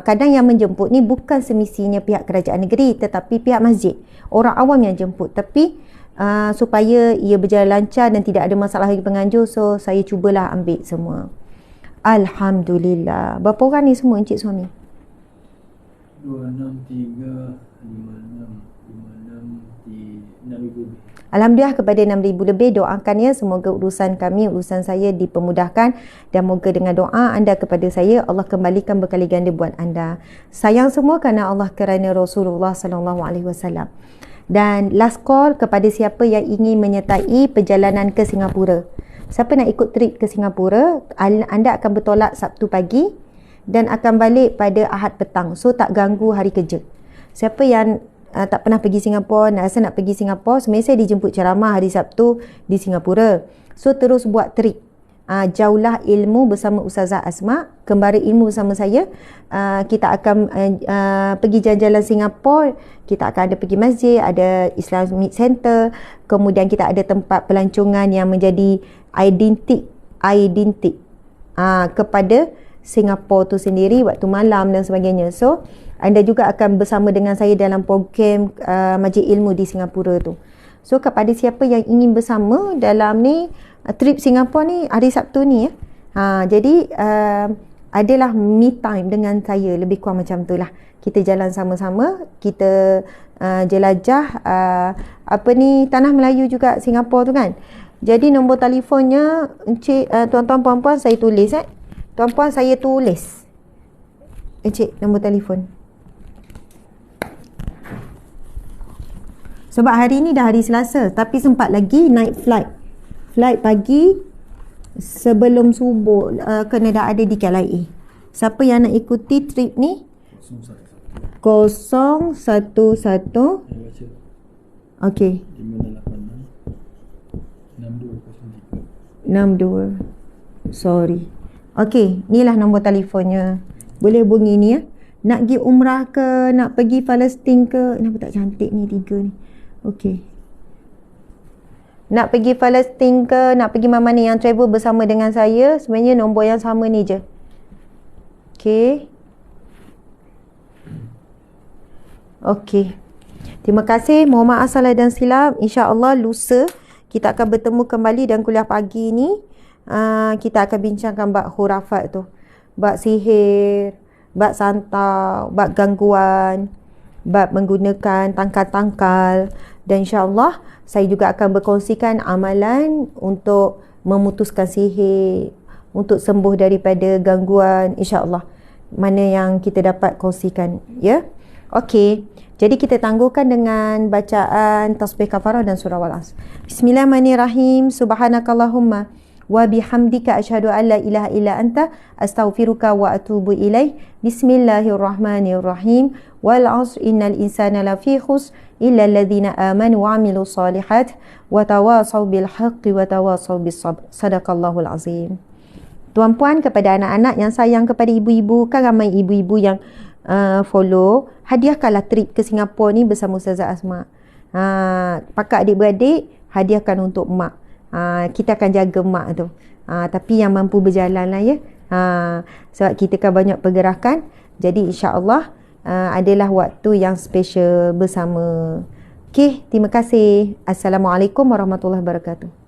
Kadang yang menjemput ni bukan semestinya pihak kerajaan negeri tetapi pihak masjid, orang awam yang jemput. Tapi supaya ia berjalan lancar dan tidak ada masalah bagi penganjur, so saya cubalah ambil semua. Alhamdulillah. Berapa orang ni semua encik suami? 263 56 6,000 lebih. Alhamdulillah kepada 6,000 lebih. Doakan ya, semoga urusan kami, urusan saya dipermudahkan dan moga dengan doa anda kepada saya Allah kembalikan berkali ganda buat anda. Sayang semua kerana Allah, kerana Rasulullah SAW. Dan last call kepada siapa yang ingin menyertai perjalanan ke Singapura. Siapa nak ikut trip ke Singapura, anda akan bertolak Sabtu pagi dan akan balik pada Ahad petang. So tak ganggu hari kerja. Siapa yang tak pernah pergi Singapura, rasa nak pergi Singapura, sebenarnya saya dijemput ceramah hari Sabtu di Singapura. So terus buat trip. Jauhlah ilmu bersama Ustazah Asma, kembara ilmu bersama saya. Kita akan pergi jalan-jalan Singapura. Kita akan ada pergi masjid, ada Islamic Center, kemudian kita ada tempat pelancongan yang menjadi identik kepada Singapura tu sendiri waktu malam dan sebagainya. So anda juga akan bersama dengan saya dalam program Majlis Ilmu di Singapura tu. So kepada siapa yang ingin bersama dalam ni trip Singapura ni hari Sabtu ni jadi adalah me time dengan saya, lebih kurang macam tu lah. Kita jalan sama-sama, kita jelajah tanah Melayu juga Singapura tu kan. Jadi nombor telefonnya encik, tuan-tuan puan-puan saya tulis tuan-puan saya tulis encik nombor telefon. Sebab hari ni dah hari Selasa, tapi sempat lagi naik flight pagi sebelum subuh, kena dah ada di KLIA. Siapa yang nak ikuti trip ni? 011 okey 62 sorry. Okey, inilah nombor telefonnya. Boleh hubungi ni ya. Nak pergi umrah ke, nak pergi Palestin ke? Kenapa tak cantik ni tiga ni? Okey. Nak pergi Palestin ke, nak pergi mana-mana yang travel bersama dengan saya, sebenarnya nombor yang sama ni je. Okey. Okey. Terima kasih. Mohon maaf salah dan silap. InsyaAllah lusa kita akan bertemu kembali dan kuliah pagi ni. Kita akan bincangkan bab khurafat tu. Bab sihir, bab santau, bab gangguan, bab menggunakan tangkal-tangkal. Dan insyaAllah saya juga akan berkongsikan amalan untuk memutuskan sihir, untuk sembuh daripada gangguan, insyaAllah. Mana yang kita dapat kongsikan, ya. Okey, jadi kita tangguhkan dengan bacaan tasbih kafarah dan surah Wal-Asr. Bismillahirrahmanirrahim. Subhanakallahumma wa bihamdika asyhadu an la ilaha illa anta astaghfiruka wa atubu ilaih. Bismillahirrahmanirrahim. Wal 'asr innal insana lafi khusr illa alladhina amanu wa 'amilus solihat wa tawasaw bil haqqi wa tawasaw bis sabr. Sadaqallahul azim. Tuan-puan, kepada anak-anak yang sayang kepada ibu-ibu, kan ramai ibu-ibu yang follow, hadiahkanlah trip ke Singapura ni bersama Ustazah Asma. Pakat adik-beradik, hadiahkan untuk mak. Kita akan jaga mak tu. Tapi yang mampu berjalan lah ya. Sebab kita kan banyak pergerakan. Jadi insya-Allah adalah waktu yang special bersama Okey, terima kasih. Assalamualaikum warahmatullahi wabarakatuh.